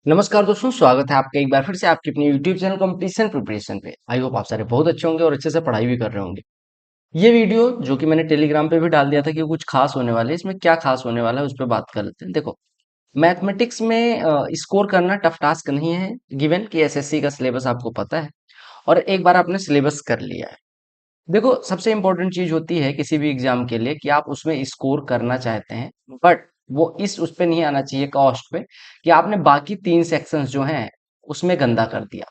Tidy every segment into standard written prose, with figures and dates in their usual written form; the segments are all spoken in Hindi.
नमस्कार दोस्तों, स्वागत है आपका एक बार फिर से आपके अपने YouTube चैनल कंपटीशन प्रिपरेशन पे। आई होप आप सारे बहुत अच्छे होंगे और अच्छे से पढ़ाई भी कर रहे होंगे। ये वीडियो जो कि मैंने टेलीग्राम पे भी डाल दिया था कि कुछ खास होने वाले है, इसमें क्या खास होने वाला है उस पर बात कर लेते हैं। देखो, मैथमेटिक्स में स्कोर करना टफ टास्क नहीं है, गिवन कि एसएससी का सिलेबस आपको पता है और एक बार आपने सिलेबस कर लिया है। देखो, सबसे इंपॉर्टेंट चीज होती है किसी भी एग्जाम के लिए कि आप उसमें स्कोर करना चाहते हैं, बट वो उस पे नहीं आना चाहिए कॉस्ट पे कि आपने बाकी 3 सेक्शंस जो हैं उसमें गंदा कर दिया।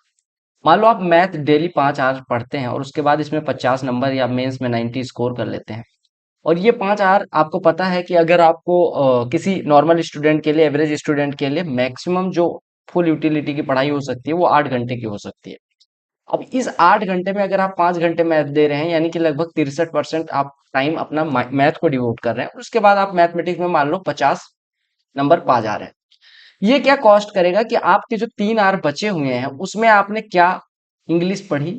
मान लो आप मैथ डेली 5 आवर पढ़ते हैं और उसके बाद इसमें 50 नंबर या मेंस में 90 स्कोर कर लेते हैं, और ये 5 आवर आपको पता है कि अगर आपको किसी नॉर्मल स्टूडेंट के लिए, एवरेज स्टूडेंट के लिए मैक्सिमम जो फुल यूटिलिटी की पढ़ाई हो सकती है वो 8 घंटे की हो सकती है। अब इस 8 घंटे में अगर आप 5 घंटे मैथ दे रहे हैं, यानी कि लगभग 63% आप टाइम अपना मैथ को डिवोट कर रहे हैं, और उसके बाद आप मैथमेटिक्स में मान लो 50 नंबर पा जा रहे हैं। ये क्या कॉस्ट करेगा कि आपके जो 3 आवर बचे हुए हैं उसमें आपने क्या इंग्लिश पढ़ी,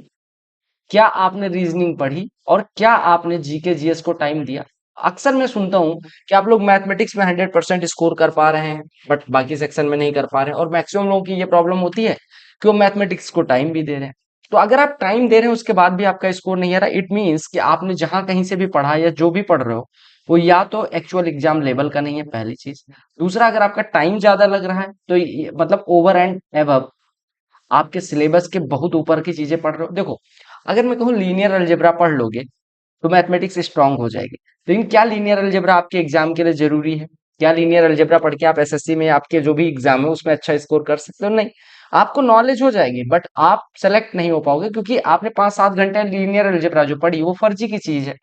क्या आपने रीजनिंग पढ़ी, और क्या आपने जीके जीएस को टाइम दिया। अक्सर मैं सुनता हूँ कि आप लोग मैथमेटिक्स में 100% स्कोर कर पा रहे हैं बट बाकी सेक्शन में नहीं कर पा रहे हैं, और मैक्सिमम लोगों की ये प्रॉब्लम होती है कि वो मैथमेटिक्स को टाइम भी दे रहे हैं। तो अगर आप टाइम दे रहे हैं उसके बाद भी आपका स्कोर नहीं आ रहा, इट मीन्स कि आपने जहां कहीं से भी पढ़ा या जो भी पढ़ रहे हो वो या तो एक्चुअल एग्जाम लेवल का नहीं है, पहली चीज। दूसरा, अगर आपका टाइम ज्यादा लग रहा है तो मतलब ओवर एंड एबव आपके सिलेबस के बहुत ऊपर की चीजें पढ़ रहे हो। देखो, अगर मैं कहूँ लीनियर अलजेब्रा पढ़ लोगे तो मैथमेटिक्स स्ट्रांग हो जाएगी, लेकिन क्या लीनियर अलजेब्रा आपके एग्जाम के लिए जरूरी है? क्या लीनियर अलजेब्रा पढ़ के आप एसएससी में आपके जो भी एग्जाम है उसमें अच्छा स्कोर कर सकते हो? नहीं। आपको नॉलेज हो जाएगी बट आप सेलेक्ट नहीं हो पाओगे, क्योंकि आपने 5-7 घंटे लीनियर अलजेब्रा जो पढ़ी वो फर्जी की चीज है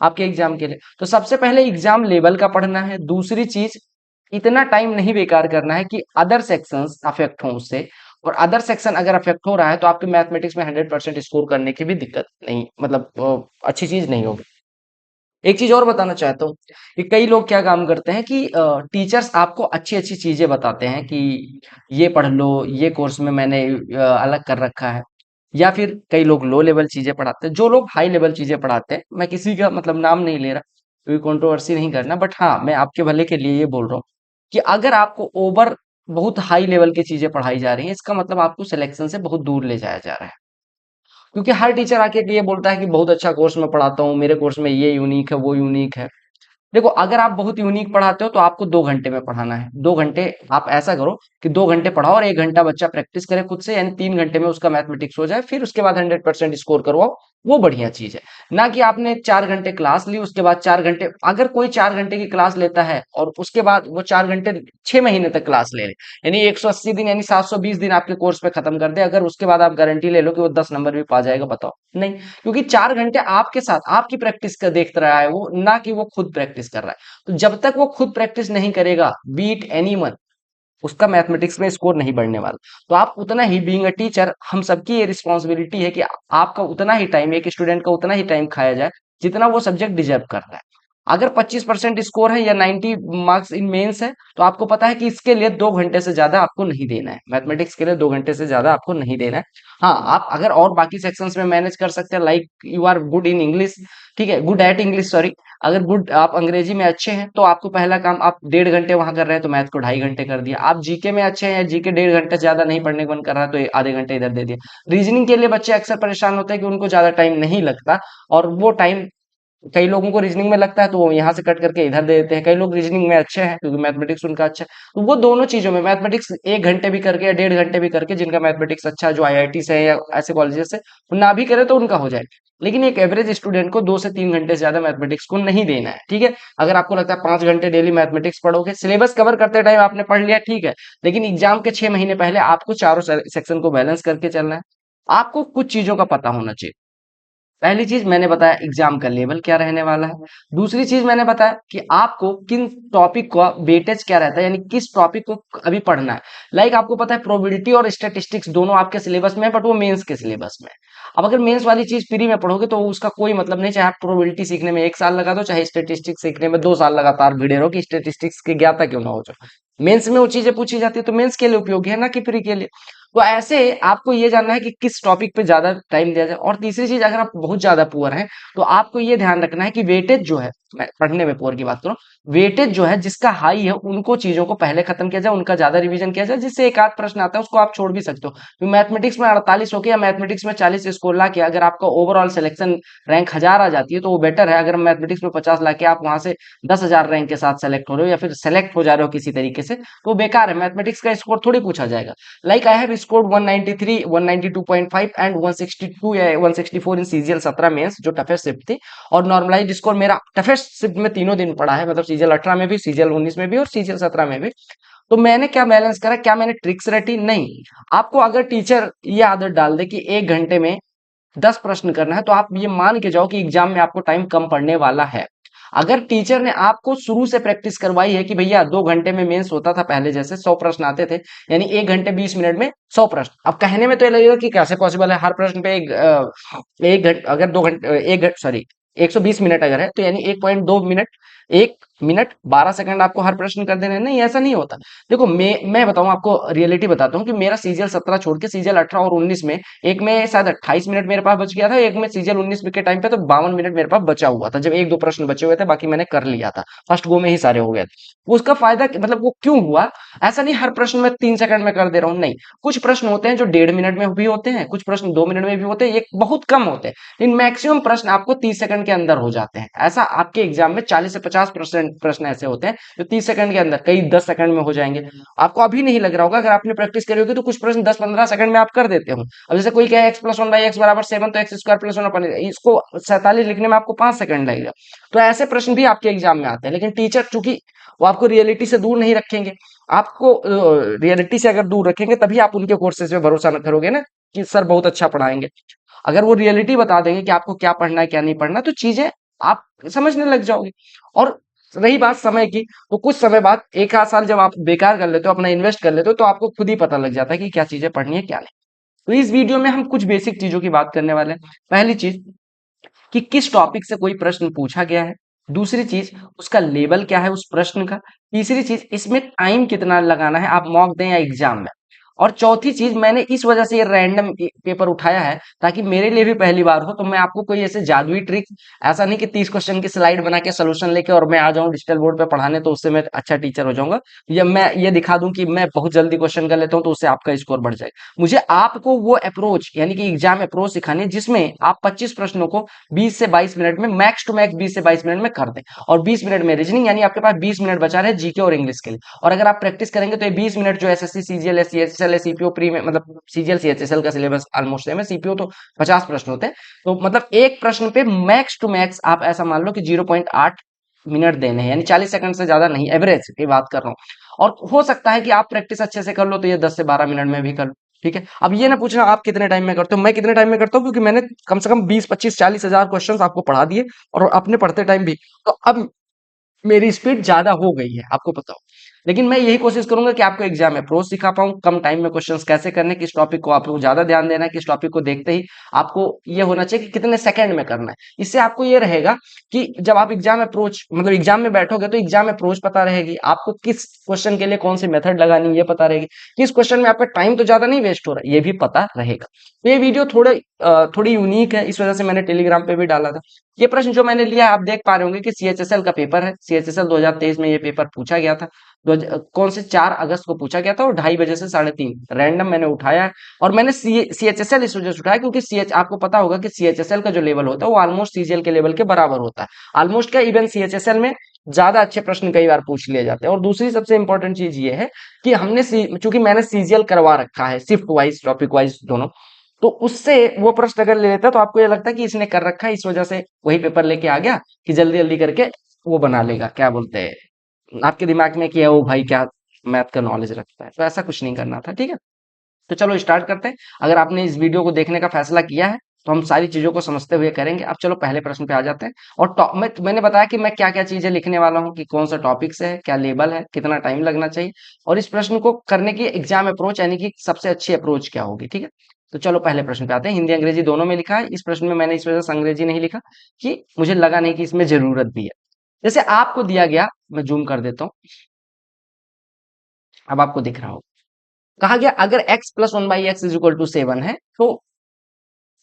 आपके एग्जाम के लिए। तो सबसे पहले एग्जाम लेवल का पढ़ना है। दूसरी चीज, इतना टाइम नहीं बेकार करना है कि अदर सेक्शंस अफेक्ट हों उससे, और अदर सेक्शन अगर अफेक्ट हो रहा है तो आपके मैथमेटिक्स में 100% स्कोर करने की भी दिक्कत नहीं, मतलब अच्छी चीज नहीं होगी। एक चीज और बताना चाहता हूँ कि कई लोग क्या काम करते हैं कि टीचर्स आपको अच्छी अच्छी चीजें बताते हैं कि ये पढ़ लो, ये कोर्स में मैंने अलग कर रखा है, या फिर कई लोग लो लेवल चीजें पढ़ाते हैं। जो लोग हाई लेवल चीजें पढ़ाते हैं, मैं किसी का मतलब नाम नहीं ले रहा क्योंकि कंट्रोवर्सी नहीं करना, बट हाँ, मैं आपके भले के लिए ये बोल रहा हूँ कि अगर आपको ओवर बहुत हाई लेवल की चीजें पढ़ाई जा रही हैं, इसका मतलब आपको सिलेक्शन से बहुत दूर ले जाया जा रहा है। क्योंकि हर टीचर आके ये बोलता है कि बहुत अच्छा कोर्स में पढ़ाता हूँ, मेरे कोर्स में ये यूनिक है, वो यूनिक है। देखो, अगर आप बहुत यूनिक पढ़ाते हो तो आपको 2 घंटे में पढ़ाना है। 2 घंटे आप ऐसा करो कि 2 घंटे पढ़ाओ और 1 घंटा बच्चा प्रैक्टिस करे खुद से, यानी 3 घंटे में उसका मैथमेटिक्स हो जाए, फिर उसके बाद 100% स्कोर करवाओ। वो बढ़िया चीज है। ना कि आपने 4 घंटे क्लास ली, उसके बाद 4 घंटे, अगर कोई 4 घंटे की क्लास लेता है और उसके बाद वो 4 घंटे 6 महीने तक क्लास ले ले, यानी 180 दिन यानी 720 दिन आपके कोर्स पे खत्म कर दे, अगर उसके बाद आप गारंटी ले लो कि वो 10 नंबर भी पा जाएगा, बताओ? नहीं। क्योंकि 4 घंटे आपके साथ आपकी प्रैक्टिस का देख रहा है वो, ना कि वो खुद प्रैक्टिस कर रहा है। तो जब तक वो खुद प्रैक्टिस नहीं करेगा, बीट एनीवन, उसका मैथमेटिक्स में स्कोर नहीं बढ़ने वाला। तो आप उतना ही, बीइंग अ टीचर, हम सबकी ये रिस्पॉन्सिबिलिटी है कि आपका उतना ही टाइम, एक स्टूडेंट का उतना ही टाइम खाया जाए जितना वो सब्जेक्ट डिजर्व कर रहा है। अगर 25% स्कोर है या 90 मार्क्स इन मेंस है, तो आपको पता है कि इसके लिए 2 घंटे से ज्यादा आपको नहीं देना है। मैथमेटिक्स के लिए 2 घंटे से ज्यादा आपको नहीं देना है। हाँ, आप अगर और बाकी सेक्शंस में मैनेज कर सकते हैं, like you are good in English, ठीक है, गुड एट इंग्लिश, सॉरी, अगर गुड आप अंग्रेजी में अच्छे हैं तो आपको पहला काम, आप 1.5 घंटे वहां कर रहे हैं तो मैथ को 2.5 घंटे कर दिया। आप जीके में अच्छे हैं या जीके 1.5 घंटे से ज्यादा नहीं पढ़ने का मन कर रहा है तो आधे घंटे इधर दे दिया। रीजनिंग के लिए बच्चे अक्सर परेशान होते हैं कि उनको ज्यादा टाइम नहीं लगता, और वो टाइम कई लोगों को रीजनिंग में लगता है तो वो यहाँ से कट करके इधर दे देते हैं। कई लोग रीजनिंग में अच्छे हैं क्योंकि मैथमेटिक्स उनका अच्छा है, तो वो दोनों चीजों में मैथमेटिक्स 1 घंटे भी करके या 1.5 घंटे भी करके, जिनका मैथमेटिक्स अच्छा है, जो आईआईटी से है या ऐसे कॉलेजेस से, वो ना भी करे तो उनका हो जाए। लेकिन एक एवरेज स्टूडेंट को 2 से 3 घंटे से ज्यादा मैथमेटिक्स को नहीं देना है, ठीक है? अगर आपको लगता है 5 घंटे डेली मैथमेटिक्स पढ़ोगे, सिलेबस कवर करते टाइम आपने पढ़ लिया, ठीक है, लेकिन एग्जाम के 6 महीने पहले आपको चारों सेक्शन को बैलेंस करके चलना है। आपको कुछ चीजों का पता होना चाहिए। पहली चीज मैंने बताया एग्जाम का लेवल क्या रहने वाला है। दूसरी चीज मैंने बताया कि आपको किन टॉपिक का वेटेज क्या रहता है, यानी किस टॉपिक को अभी पढ़ना है। लाइक आपको पता है प्रोबेबिलिटी और स्टैटिस्टिक्स दोनों आपके सिलेबस में है, बट वो मेंस के सिलेबस में है। अब अगर मेंस वाली चीज फ्री में पढ़ोगे तो उसका कोई मतलब नहीं, चाहे आप प्रोबेबिलिटी सीखने में 1 साल लगा दो, चाहे स्टैटिस्टिक्स सीखने में 2 साल लगातार भिड़े रहो कि स्टैटिस्टिक्स की ज्ञाता क्यों ना हो जाए। मेंस में वो चीजें पूछी जाती है तो मेंस के लिए उपयोगी है, ना कि फ्री के लिए। तो ऐसे आपको ये जानना है कि किस टॉपिक पे ज्यादा टाइम दिया जाए। और तीसरी चीज, अगर आप बहुत ज्यादा पुअर हैं तो आपको ये ध्यान रखना है कि वेटेज जो है मैं पढ़ने में पुअर की बात करूं, वेटेज जो है जिसका हाई है उनको चीजों को पहले खत्म किया जाए, उनका ज्यादा रिवीजन किया जाए, जिससे एक आध प्रश्न आता है उसको आप छोड़ भी सकते हो। तो मैथमेटिक्स में 48 होके या मैथमेटिक्स में 40 स्कोर ला के अगर आपका ओवरऑल सिलेक्शन रैंक 1000 आ जाती है तो वो बेटर है, अगर मैथमेटिक्स में 50 ला के आप वहां से 10,000 रैंक के साथ सेलेक्ट हो रहे हो या फिर सेलेक्ट हो जा रहे हो किसी तरीके से, तो बेकार है। मैथमेटिक्स का स्कोर थोड़ी पूछा जाएगा। Like I have scored 193, 192.5 and 162 या 164 इन सीजीएल 17 मेंस, जो टफेस्ट शिफ्ट थी। और नॉर्मलाइज स्कोर मेरा टफेस्ट शिफ्ट में तीनों दिन पड़ा है, मतलब सीजीएल 18 में भी, सीजीएल 19 में भी और सीजीएल 17 में भी। तो मैंने क्या बैलेंस करा, क्या मैंने ट्रिक्स रटी? नहीं। आपको अगर टीचर ये आदत डाल दे कि 1 घंटे में 10 प्रश्न करना है, तो आप ये मान के जाओ कि एग्जाम में आपको टाइम कम पड़ने वाला है। अगर टीचर ने आपको शुरू से प्रैक्टिस करवाई है कि भैया 2 घंटे में मेंस होता था पहले जैसे 100 प्रश्न आते थे, यानी 1 घंटे 20 मिनट में 100 प्रश्न। अब कहने में तो ये लगेगा कि कैसे पॉसिबल है, हर प्रश्न पे एक घंटे, अगर 2 घंटे, 1 घंटे सॉरी 120 मिनट अगर है तो यानी 1.2 मिनट, 1 मिनट 12 सेकंड आपको हर प्रश्न कर देने हैं। नहीं, ऐसा नहीं होता। देखो मैं बताऊं आपको, रियलिटी बताता हूँ कि मेरा सीजीएल 17 छोड़ के सीजीएल 18 और 19 में, एक में शायद 28 मिनट मेरे पास बच गया था, एक में सीजीएल 19 के टाइम पे तो 52 मिनट मेरे पास बचा हुआ था, जब एक दो प्रश्न बचे हुए थे, बाकी मैंने कर लिया था, फर्स्ट गो में ही सारे हो गए थे। उसका फायदा मतलब वो क्यों हुआ? ऐसा नहीं हर प्रश्न में 3 सेकंड में कर दे रहा हूँ, नहीं। कुछ प्रश्न होते हैं जो 1.5 मिनट में भी होते हैं, कुछ प्रश्न 2 मिनट में भी होते हैं, ये बहुत कम होते हैं, लेकिन मैक्सिमम प्रश्न आपको 30 सेकंड के अंदर हो जाते हैं। ऐसा आपके एग्जाम में 40 से 50% प्रश्न ऐसे होते हैं जो 30 सेकंड के अंदर, कई 10 सेकंड में हो जाएंगे। आपको अभी नहीं लग रहा होगा, अगर आपने प्रैक्टिस करी होगी तो कुछ प्रश्न 10-15 सेकंड में आप कर देते हो। अब जैसे कोई कहे x+1/x=7, तो x² + 1 इसको 47 लिखने में आपको 5 सेकंड लगेगा। तो ऐसे प्रश्न भी आपके एग्जाम में आते हैं, लेकिन टीचर चूंकि वो आपको रियलिटी से दूर नहीं रखेंगे, आपको रियलिटी से अगर दूर रखेंगे तभी आप उनके कोर्सेज पे भरोसा न करोगे ना कि सर बहुत अच्छा पढ़ाएंगे। अगर वो रियलिटी बता देंगे कि आपको क्या पढ़ना है क्या नहीं पढ़ना, तो चीजें आप समझने लग जाओगे। और रही बात समय की, तो कुछ समय बाद, एक आध साल जब आप बेकार कर लेते हो, अपना इन्वेस्ट कर लेते हो, तो आपको खुद ही पता लग जाता है कि क्या चीजें पढ़नी है क्या नहीं। तो इस वीडियो में हम कुछ बेसिक चीजों की बात करने वाले हैं। पहली चीज कि किस टॉपिक से कोई प्रश्न पूछा गया है। दूसरी चीज, उसका लेवल क्या है उस प्रश्न का। तीसरी चीज, इसमें टाइम कितना लगाना है, आप मॉक दें या एग्जाम में। और चौथी चीज, मैंने इस वजह से ये रैंडम पेपर उठाया है ताकि मेरे लिए भी पहली बार हो, तो मैं आपको कोई ऐसे जादुई ट्रिक, ऐसा नहीं कि 30 क्वेश्चन की स्लाइड बना के सोल्यूशन लेके और मैं आ जाऊं डिजिटल बोर्ड पे पढ़ाने तो उससे मैं अच्छा टीचर हो जाऊंगा, या मैं ये दिखा दूं कि मैं बहुत जल्दी क्वेश्चन कर लेता हूं तो उससे आपका स्कोर बढ़ जाएगा। मुझे आपको वो अप्रोच यानी कि एग्जाम अप्रोच सिखानी है जिसमें आप 25 प्रश्नों को 20 से 22 मिनट में, मैक्स टू मैक्स 20 से 22 मिनट में कर दें, और 20 मिनट में रीजनिंग, यानी आपके पास 20 मिनट बचा रहे जीके और इंग्लिश के लिए। और अगर आप प्रैक्टिस करेंगे तो ये 20 मिनट जो SSC CGL CHSL CPO pre में, मतलब सीजीएल सीएचएसएल का सिलेबस ऑलमोस्ट सेम है, सीपीओ तो 50 प्रश्न होते हैं, तो मतलब एक प्रश्न पे मैक्स टू मैक्स आप ऐसा मान लो कि 0.8 मिनट देने हैं, यानी 40 सेकंड से ज्यादा नहीं, एवरेज की बात कर रहा हूँ। और हो सकता है कि आप प्रैक्टिस अच्छे से कर लो तो ये 10 से 12 मिनट में भी कर लो। ठीक है, अब ये ना पूछना आप कितने टाइम में करते हो, मैं कितने टाइम में करता हूँ, क्योंकि मैंने कम से कम 20, 25, 40 हजार क्वेश्चन आपको पढ़ा दिए और अपने पढ़ते टाइम भी, तो अब मेरी स्पीड ज्यादा हो गई है, आपको पता हो। लेकिन मैं यही कोशिश करूंगा कि आपको एग्जाम में अप्रोच सिखा पाऊं, कम टाइम में क्वेश्चंस कैसे करने, किस टॉपिक को आपको ज्यादा ध्यान देना है, किस टॉपिक को देखते ही आपको ये होना चाहिए कि कितने सेकंड में करना है। इससे आपको ये रहेगा कि जब आप एग्जाम अप्रोच, मतलब एग्जाम में बैठोगे तो एग्जाम अप्रोच पता रहेगी आपको, किस क्वेश्चन के लिए कौन सी मेथड लगानी है ये पता रहेगी, किस क्वेश्चन में आपका टाइम तो ज्यादा नहीं वेस्ट हो रहा है ये भी पता रहेगा। तो ये वीडियो थोड़ी यूनिक है, इस वजह से मैंने टेलीग्राम पे भी डाला था। ये प्रश्न जो मैंने लिया है, आप देख पा रहे होंगे कि सीएचएसएल का पेपर है, सीएचएसएल 2023 में ये पेपर पूछा गया था। कौन से 4 अगस्त को पूछा गया था, और 2:30 से 3:30 रैंडम मैंने उठाया है। और मैंने सीएचएसएल इस वजह से उठाया क्योंकि सीएच आपको पता होगा कि सीएचएसएल का जो लेवल होता है वो ऑलमोस्ट सीजीएल के लेवल के बराबर होता है। ऑलमोस्ट क्या, इवन सीएचएसएल में ज्यादा अच्छे प्रश्न कई बार पूछ लिए जाते हैं। और दूसरी सबसे इंपॉर्टेंट चीज ये है कि चूंकि मैंने सीजीएल करवा रखा है, शिफ्ट वाइज टॉपिक वाइज दोनों, तो उससे वो प्रश्न अगर ले लेता तो आपको ये लगता है कि इसने कर रखा है, इस वजह से वही पेपर लेके आ गया कि जल्दी जल्दी करके वो बना लेगा, क्या बोलते हैं, आपके दिमाग में कि वो भाई क्या मैथ का नॉलेज रखता है। तो ऐसा कुछ नहीं करना था, ठीक है। तो चलो स्टार्ट करते हैं। अगर आपने इस वीडियो को देखने का फैसला किया है तो हम सारी चीजों को समझते हुए करेंगे। अब चलो पहले प्रश्न पे आ जाते हैं। और मैंने बताया कि मैं क्या क्या चीजें लिखने वाला हूँ, कि कौन सा टॉपिक से है, क्या लेवल है, कितना टाइम लगना चाहिए, और इस प्रश्न को करने की एग्जाम अप्रोच यानी कि सबसे अच्छी अप्रोच क्या होगी, ठीक है। तो चलो पहले प्रश्न पे आते हैं। हिंदी अंग्रेजी दोनों में लिखा है, इस प्रश्न में मैंने इस वजह से अंग्रेजी नहीं लिखा कि मुझे लगा नहीं कि इसमें जरूरत भी है। जैसे आपको दिया गया, मैं जूम कर देता हूँ, अब आपको दिख रहा हो, कहा गया अगर x+1/x = 7 है, तो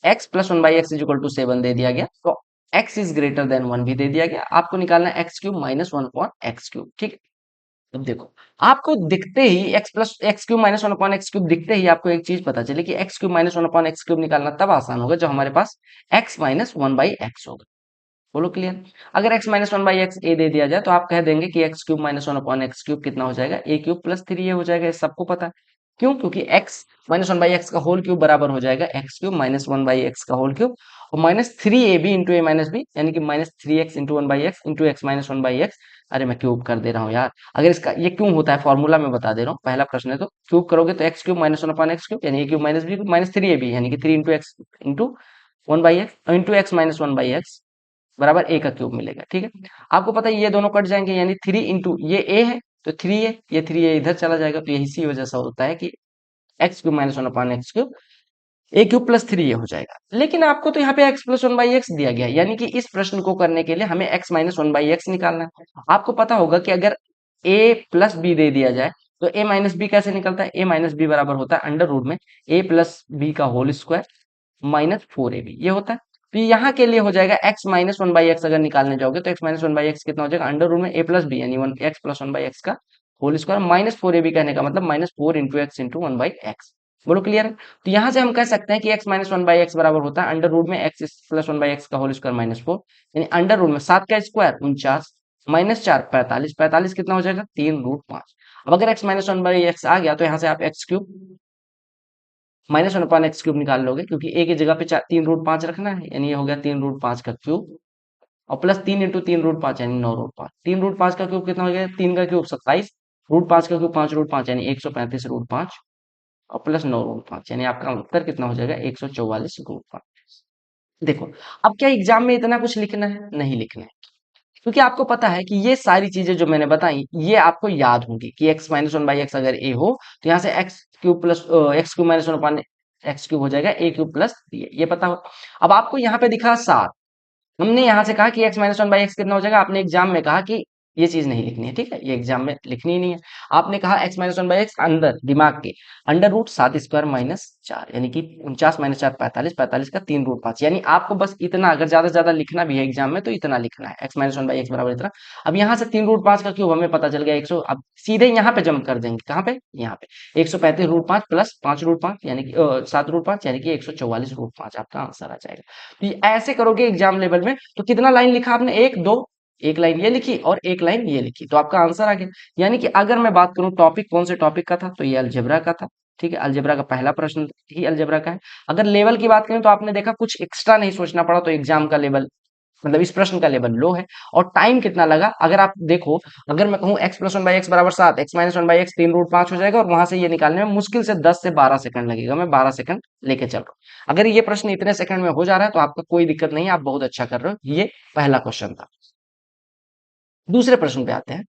x+1/x = 7 दे दिया गया, तो एक्स इज ग्रेटर देन 1 भी दे दिया गया, आपको निकालना है x cube minus 1 upon x cube. ठीक है, अब देखो, आपको दिखते ही x plus x cube minus 1 upon x cube दिखते ही आपको एक चीज पता चले कि x cube minus 1 upon x cube निकालना तब आसान होगा जब हमारे पास एक्स माइनस 1 बाई एक्स होगा। बोलो क्लियर। अगर x minus one by x ए दे दिया जाए तो आप कह देंगे कि x cube minus 1 upon x cube कितना हो जाएगा, ए क्यूब प्लस 3 ये हो जाएगा, ये सबको पता है। क्यों? क्योंकि x माइनस 1 बाई एक्स का होल क्यूब बराबर हो जाएगा x cube minus 1 by x का होल क्यूब, और minus 3ab into a minus B, यानी कि minus 3x into 1 by x into x minus 1 by x. अरे मैं क्यूब कर दे रहा हूँ यार। अगर इसका ये क्यों होता है फॉर्मूला मैं बता दे रहा हूँ, पहला प्रश्न है तो क्यूब करोगे तो x cube minus 1 upon x cube यानी a cube minus b minus 3ab यानी कि 3 into x into 1 by x into x minus 1 by x बराबर ए का क्यूब मिलेगा। ठीक है, आपको पता है ये दोनों कट जाएंगे, यानी 3 इंटू ये ए है तो 3 है, ये 3 ए इधर चला जाएगा, तो यही इसी वजह से होता है कि x cube minus 1 upon x cube a cube plus 3 ये हो जाएगा। लेकिन आपको तो यहाँ पे एक्स प्लस 1 बाई एक्स दिया गया है, यानी कि इस प्रश्न को करने के लिए हमें एक्स माइनस 1 बाई एक्स निकालना है। आपको पता होगा कि अगर ए प्लस बी दे दिया जाए तो ए माइनस बी कैसे निकलता है, ए माइनस बी बराबर होता है अंडर रूट में ए प्लस बी का होल स्क्वायर माइनस 4ab ये होता है। तो यहाँ के लिए हो जाएगा एक्स माइनस 1 बाई एक्स अगर निकालने जाओगे तो एक्स माइनस 1 बाई एक्स कितना हो जाएगा, अंडर रूट में ए प्लस बी यानी 1 एक्स प्लस 1 बाई एक्स का होल स्क्वायर माइनस 4ab कहने का मतलब minus 4 into x into 1 by x. बोलो क्लियर है। तो यहाँ से हम कह सकते हैं कि एक्स माइनस 1 बाई एक्स बराबर होता है अंडर रूट में एक्स प्लस 1 बाई एक्स का होल स्क्वायर माइनस 4, यानी अंडर रूट में 7 का स्क्वायर 49 माइनस 4 45, 45 कितना हो जाएगा 3 रूट 5। अब अगर एक्स माइनस 1 बाई एक्स आ गया तो यहाँ से आप x cube minus 1 upon x cube निकाल लोगे, क्योंकि ए की जगह पे 3 रूट 5 रखना है, यानी ये हो गया 3 रूट 5 का क्यूब और प्लस 3 इंटू 3 रूट 5 यानी 9 रूट 5। 3 रूट 5 का क्यूब कितना हो गया, 3 का क्यूब 27, रूट 5 का क्यूब 5 रूट 5 यानी 135 रूट 5 और प्लस 9 रूट 5 यानी आपका उत्तर कितना हो जाएगा 144 रूट 5। देखो, अब क्या एग्जाम में इतना कुछ लिखना है, नहीं लिखना है, क्योंकि आपको पता है कि ये सारी चीजें जो मैंने बताई ये आपको याद होंगी कि एक्स माइनस 1 बाई एक्स अगर ए हो तो यहाँ से x cube plus x cube minus 1 upon x cube हो जाएगा ए क्यूब प्लस ये पता हो। अब आपको यहाँ पे दिखा 7, हमने यहाँ से कहा कि एक्स माइनस 1 बाई एक्स कितना हो जाएगा, आपने एग्जाम में कहा कि ये चीज नहीं लिखनी है, ठीक है, ये एग्जाम में लिखनी ही नहीं है। आपने कहा एक्स माइनस 1 बाई एक्स अंदर दिमाग के अंडर रूट 7 स्क्वायर माइनस 4 यानी कि 49 माइनस 4 45, 45 का 3 रूट 5, यानी आपको बस इतना अगर ज्यादा से ज्यादा लिखना भी है एग्जाम में तो इतना लिखना है एक्स माइनस 1 बाई एक्स बराबर इतना। अब यहाँ से 3 रूट 5 का क्यूब हमें पता चल गया 100, अब सीधे यहाँ पे जंप कर देंगे, कहाँ पे, यहाँ पे 135 रूट 5 प्लस 5 रूट 5 यानी कि 7 रूट 5 यानी कि 144 रूट 5 आपका आंसर आ जाएगा। तो ऐसे करोगे एग्जाम लेवल में तो कितना लाइन लिखा आपने, एक दो, एक लाइन ये लिखी और एक लाइन ये लिखी तो आपका आंसर आ गया। यानी कि अगर मैं बात करूं टॉपिक कौन से टॉपिक का था तो ये अलजेब्रा का था। ठीक है, अलजेब्रा का पहला प्रश्न ही अलजेब्रा का है। अगर लेवल की बात करें तो आपने देखा कुछ एक्स्ट्रा नहीं सोचना पड़ा, तो एग्जाम का लेवल मतलब इस प्रश्न का लेवल लो है। और टाइम कितना लगा, अगर आप देखो, अगर मैं कहूं एक्स प्लस 1 बाई एक्स बराबर 7, x minus 1 by x 3 root 5 हो जाएगा और वहां से ये निकालने में मुश्किल से 10 से 12 सेकंड लगेगा, मैं 12 सेकंड लेके चल रहा हूँ। अगर ये प्रश्न इतने सेकंड में हो जा रहा है तो आपका कोई दिक्कत नहीं है, आप बहुत अच्छा कर रहे हो। ये पहला क्वेश्चन था। दूसरे प्रश्न पे आते हैं।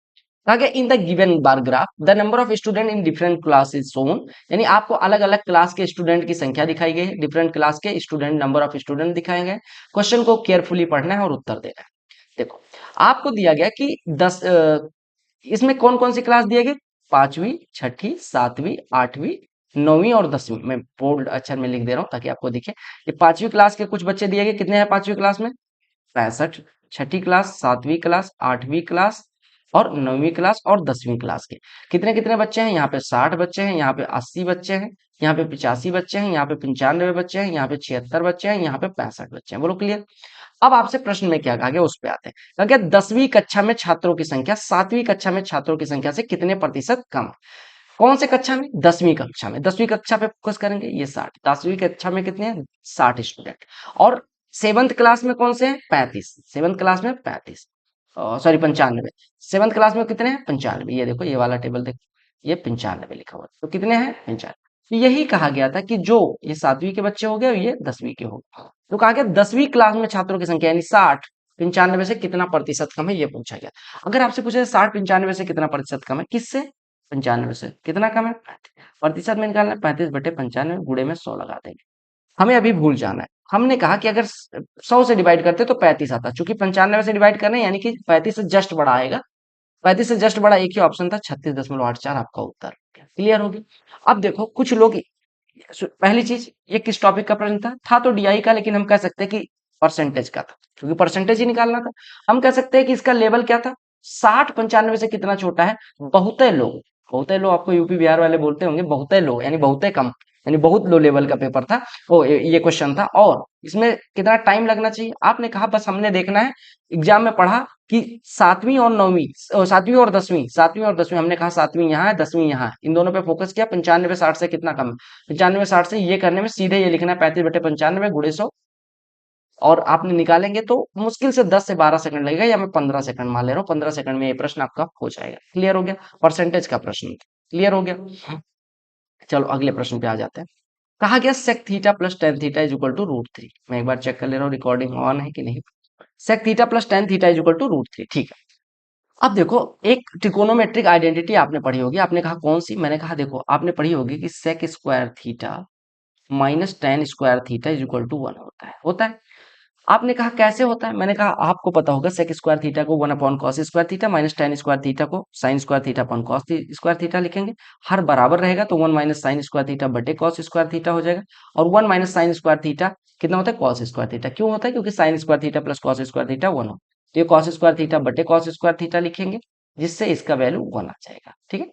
कहा गया इन the given bar graph the number of student in different class is shown, यानी आपको अलग अलग क्लास के स्टूडेंट की संख्या दिखाई गई है, डिफरेंट क्लास के स्टूडेंट नंबर ऑफ स्टूडेंट दिखाए गए। क्वेश्चन को केयरफुली पढ़ना है और उत्तर देना है। देखो, आपको दिया गया कि 10 इसमें कौन कौन सी क्लास दिए गए, पांचवी, छठी, सातवीं, आठवीं, नौवीं और 10वीं। मैं बोल्ड अक्षर में लिख दे रहा हूं ताकि आपको दिखे। ये पांचवी क्लास के कुछ बच्चे दिए गए, कितने हैं पांचवी क्लास में, 65। छठी क्लास, सातवीं क्लास, आठवीं क्लास और नौवीं क्लास और 10वीं क्लास के कितने कितने बच्चे हैं, यहाँ पे 60 बच्चे हैं, यहाँ पे 80 बच्चे हैं, यहाँ पे 85 बच्चे हैं, यहाँ पे 95 बच्चे हैं, यहाँ पे 76 बच्चे हैं, यहाँ पे 65 बच्चे हैं। बोलो क्लियर। अब आपसे प्रश्न में क्या कहा गया उस पे आते हैं। कहा गया 10वीं कक्षा में छात्रों की संख्या 7वीं कक्षा में छात्रों की संख्या से कितने प्रतिशत कम। कौन से कक्षा में, 10वीं कक्षा में। 10वीं कक्षा पे फोकस करेंगे, ये 60। 10वीं कक्षा में कितने हैं, 60 स्टूडेंट। और सेवंथ क्लास में कौन से हैं, 35। सेवंथ क्लास में 35, सॉरी 95। सेवंथ क्लास में कितने हैं, 95। ये देखो ये वाला टेबल देखो, ये 95 लिखा हुआ है, तो कितने हैं, 95। तो यही कहा गया था कि जो ये 7वीं के बच्चे हो गए और ये 10वीं के हो गए, तो कहा गया 10वीं क्लास में छात्रों की संख्या यानी 60 95 से कितना प्रतिशत कम है, ये पूछा गया। अगर आपसे पूछे 60 95 से कितना प्रतिशत कम है, किससे, 95 से कितना कम है, 35। प्रतिशत में निकालना है, 35 बटे 95 गुणे में 100 लगा देंगे। हमें अभी भूल जाना है, हमने कहा कि अगर 100 से डिवाइड करते तो 35 आता, चूंकि 95 से डिवाइड कर रहे हैं यानी कि 35 से जस्ट बड़ा आएगा। 35 से जस्ट बड़ा एक ही ऑप्शन था, 36.84 आपका उत्तर। क्लियर होगी। अब देखो कुछ लोग, पहली चीज ये किस टॉपिक का प्रश्न था तो डीआई का, लेकिन हम कह सकते हैं कि परसेंटेज का था, क्योंकि परसेंटेज ही निकालना था। हम कह सकते हैं कि इसका लेवल क्या था, 60-95 से कितना छोटा है, बहुतय लो। बहुतय लो आपको यूपी बिहार वाले बोलते होंगे, बहुतय लो यानी बहुतय कम, यानी बहुत लो लेवल का पेपर था वो, ये क्वेश्चन था। और इसमें कितना टाइम लगना चाहिए, आपने कहा बस हमने देखना है, एग्जाम में पढ़ा कि सातवीं और नौवीं, सातवीं और दसवीं, सातवीं और दसवीं, हमने कहा सातवीं यहाँ है, दसवीं यहाँ है, इन दोनों पे फोकस किया, 95-60 से कितना कम है, 95-60 से ये करने में सीधे ये लिखना है 35/95 गुणे 100, और आपने निकालेंगे तो मुश्किल से 10 से 12 सेकंड लगेगा, या मैं 15 सेकंड मान ले रहा हूँ, 15 सेकंड में ये प्रश्न आपका हो जाएगा। क्लियर हो गया, परसेंटेज का प्रश्न क्लियर हो गया। चलो अगले प्रश्न पे आ जाते हैं। कहा गया sec theta plus tan theta is equal to root 3। मैं एक बार चेक कर ले रहा हूँ रिकॉर्डिंग ऑन है कि नहीं। Sec theta plus tan theta is equal to root 3, ठीक है। अब देखो, एक ट्रिकोनोमेट्रिक आइडेंटिटी आपने पढ़ी होगी, आपने कहा कौन सी, मैंने कहा देखो आपने पढ़ी होगी कि sec square theta minus tan square theta is equal to 1 होता है। आपने कहा कैसे होता है, मैंने कहा आपको पता होगा सेक स्क्वायर थीटा को 1/cos square theta minus tan square theta को sine square theta upon cos square theta लिखेंगे। हर बराबर रहेगा तो 1 माइनस साइन स्क्वायर थीटा बटे कॉस स्क्वायर थीटा हो जाएगा। और 1 माइनस साइन स्क्वायर थीटा कितना होता है, कॉस स्क्वायर थीटा। क्यों होता है, क्योंकि sign square theta plus cos square theta 1 हो, तो ये कॉस स्क्वायर थीटा बटे कॉस स्क्वायर थीटा लिखेंगे, जिससे इसका वैल्यू 1 आ जाएगा। ठीक है,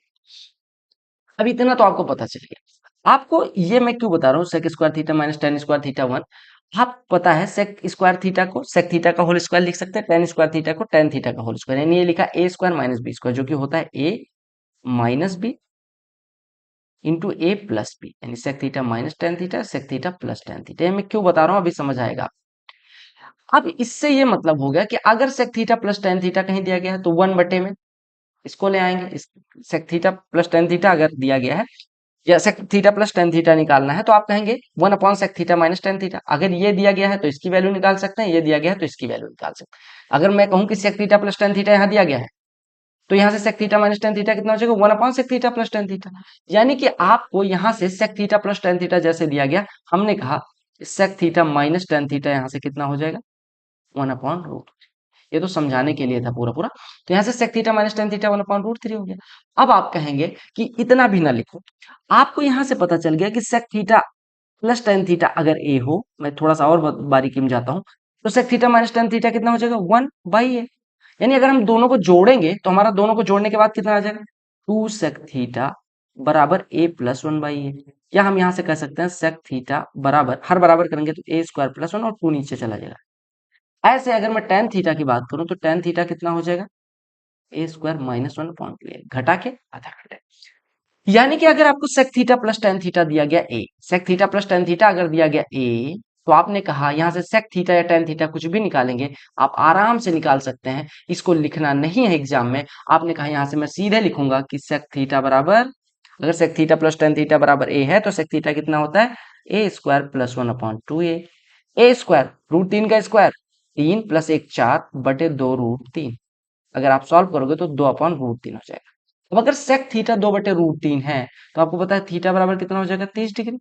अब इतना तो आपको पता चल गया। आपको ये मैं क्यों बता रहा हूँ, sec square theta minus tan square theta 1, आप पता है सेक स्क्वायर थीटा को सेक थीटा का होल स्क्वायर लिख सकते हैं, टेन स्क्वायर थीटा को टेन थीटा का होल स्क्वायर, यानी ये लिखा a square minus b square, जो कि होता है a minus b into a plus b, यानी sec theta minus tan theta sec theta plus tan theta. ये मैं क्यों बता रहा हूँ अभी समझ आएगा। अब इससे ये मतलब हो गया कि अगर sec theta plus tan theta कहीं दिया गया है तो 1 बटे में इसको ले आएंगे, sec theta plus tan theta अगर दिया गया है, या sec theta plus tan theta निकालना है, तो आप कहेंगे 1/सेक थीटा माइनस टेन थीटा। अगर ये दिया गया है तो इसकी वैल्यू निकाल सकते हैं, ये दिया गया है तो इसकी वैल्यू निकाल सकते हैं। अगर मैं कहूं कि sec theta plus tan theta यहाँ दिया गया है, तो यहाँ से sec theta minus tan theta कितना हो जाएगा, 1/सेक थीटा प्लस टेन थीटा। यानी कि आपको यहाँ से sec theta plus tan theta जैसे दिया गया, हमने कहा sec theta minus tan theta यहाँ से कितना हो जाएगा, 1/रूट। ये तो समझाने के लिए था पूरा पूरा। तो यहाँ से sec theta minus tan theta 1/√3 हो गया। अब आप कहेंगे कि इतना भी ना लिखो, आपको यहाँ से पता चल गया कि sec theta plus tan theta अगर ए हो, मैं थोड़ा सा और बारीकी में जाता हूँ, तो sec theta minus tan theta कितना हो जाएगा, 1/a। यानी अगर हम दोनों को जोड़ेंगे तो हमारा दोनों को जोड़ने के बाद कितना आ जाएगा, 2 सेक थीटा बराबर a प्लस 1/a। या हम यहाँ से कह सकते हैं सेक थीटा बराबर, हर बराबर करेंगे तो a स्क्वायर प्लस 1 और 2 नीचे चला जाएगा। ऐसे अगर मैं टेन थीटा की बात करूं तो टेन थीटा कितना हो जाएगा, ए स्क्वायर माइनस 1/2 घटा के आधा घंटे। यानी कि अगर आपको sec theta plus tan theta दिया गया ए, sec theta plus tan theta अगर दिया गया ए, तो आपने कहा यहाँ से सेक थीटा या टेन थीटा कुछ भी निकालेंगे, आप आराम से निकाल सकते हैं, इसको लिखना नहीं है एग्जाम में। आपने कहा यहाँ से मैं सीधे लिखूंगा कि सेक थीटा बराबर, अगर sec theta plus tan theta बराबर ए है तो सेक थीटा कितना होता है, a square plus 1/2a। A square √3 का स्क्वायर, 3 प्लस 1 4 बटे 2√3। अगर आप सॉल्व करोगे तो 2/√3 हो जाएगा। अब अगर सेक थीटा 2/√3 है, तो आपको पता है थीटा बराबर कितना हो जाएगा, 30 डिग्री।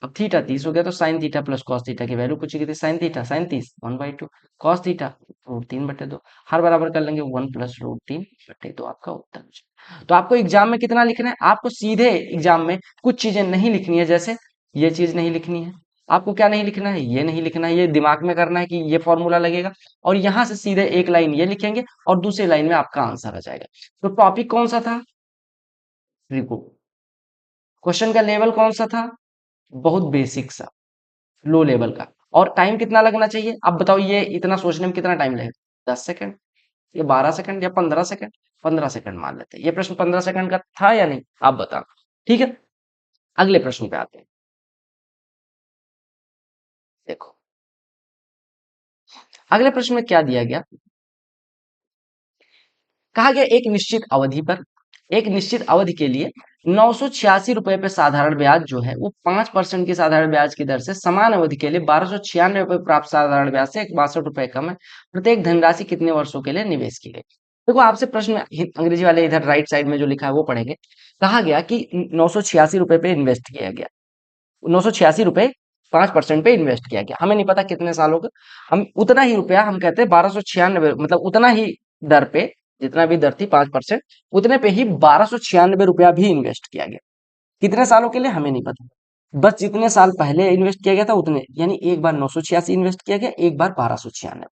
अब थीटा 30 हो गया तो sine theta plus cos theta की वैल्यू पूछी गई थी, sine theta sine 30 1/2, cos theta √3/2, हर बराबर कर लेंगे 1 प्लस √3/2 आपका उत्तर हो जाएगा। तो आपको एग्जाम में कितना लिखना है, आपको सीधे एग्जाम में कुछ चीजें नहीं लिखनी है, जैसे ये चीज नहीं लिखनी है, आपको क्या नहीं लिखना है, ये नहीं लिखना है, ये दिमाग में करना है कि ये फॉर्मूला लगेगा, और यहां से सीधे एक लाइन ये लिखेंगे और दूसरी लाइन में आपका आंसर आ जाएगा। तो टॉपिक कौन सा था, ट्रिको। क्वेश्चन का लेवल कौन सा था, बहुत बेसिक सा, लो लेवल का। और टाइम कितना लगना चाहिए, अब बताओ ये इतना सोचने में कितना टाइम लगेगा, 10 सेकंड या 12 सेकंड या 15 सेकंड, 15 सेकंड मान लेते हैं। ये प्रश्न 15 सेकंड का था या नहीं, आप बताओ। ठीक है, अगले प्रश्न पे आते हैं। देखो अगले प्रश्न में क्या दिया गया, कहा गया एक निश्चित अवधि पर, एक निश्चित अवधि के लिए 986 रुपए पे साधारण ब्याज जो है वो 5% की साधारण ब्याज की दर से समान अवधि के लिए 1296 रुपए प्राप्त साधारण ब्याज से 62 रुपए कम है, प्रत्येक धनराशि कितने वर्षों के लिए निवेश की गई। देखो आपसे प्रश्न अंग्रेजी वाले इधर राइट साइड में जो लिखा है वो पढ़ेंगे। कहा गया कि 986 रुपए पे इन्वेस्ट किया गया, 986 रुपए 5% पे इन्वेस्ट किया गया, हमें नहीं पता कितने सालों का, हम उतना ही रुपया, हम कहते हैं 1296, मतलब उतना ही दर पे, जितना भी दर थी 5%, उतने पे ही 1296 रुपया भी इन्वेस्ट किया गया। कितने सालों के लिए हमें नहीं पता, बस जितने साल पहले इन्वेस्ट किया गया था उतने, यानी एक बार 986 इन्वेस्ट किया गया, एक बार 1296।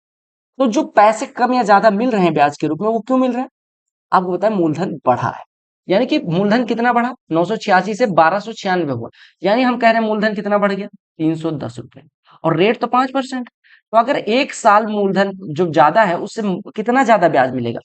तो जो पैसे कम या ज्यादा मिल रहे हैं ब्याज के रूप में, वो क्यों मिल रहे हैं? आपको पता है मूलधन बढ़ा है, यानी कि मूलधन कितना बढ़ा, 986 से 1296 हुआ, यानी हम कह रहे हैं मूलधन कितना बढ़ गया, 310 रुपए। और रेट तो 5%। तो अगर एक साल मूलधन जो ज्यादा है उससे कितना ज्यादा ब्याज मिलेगा,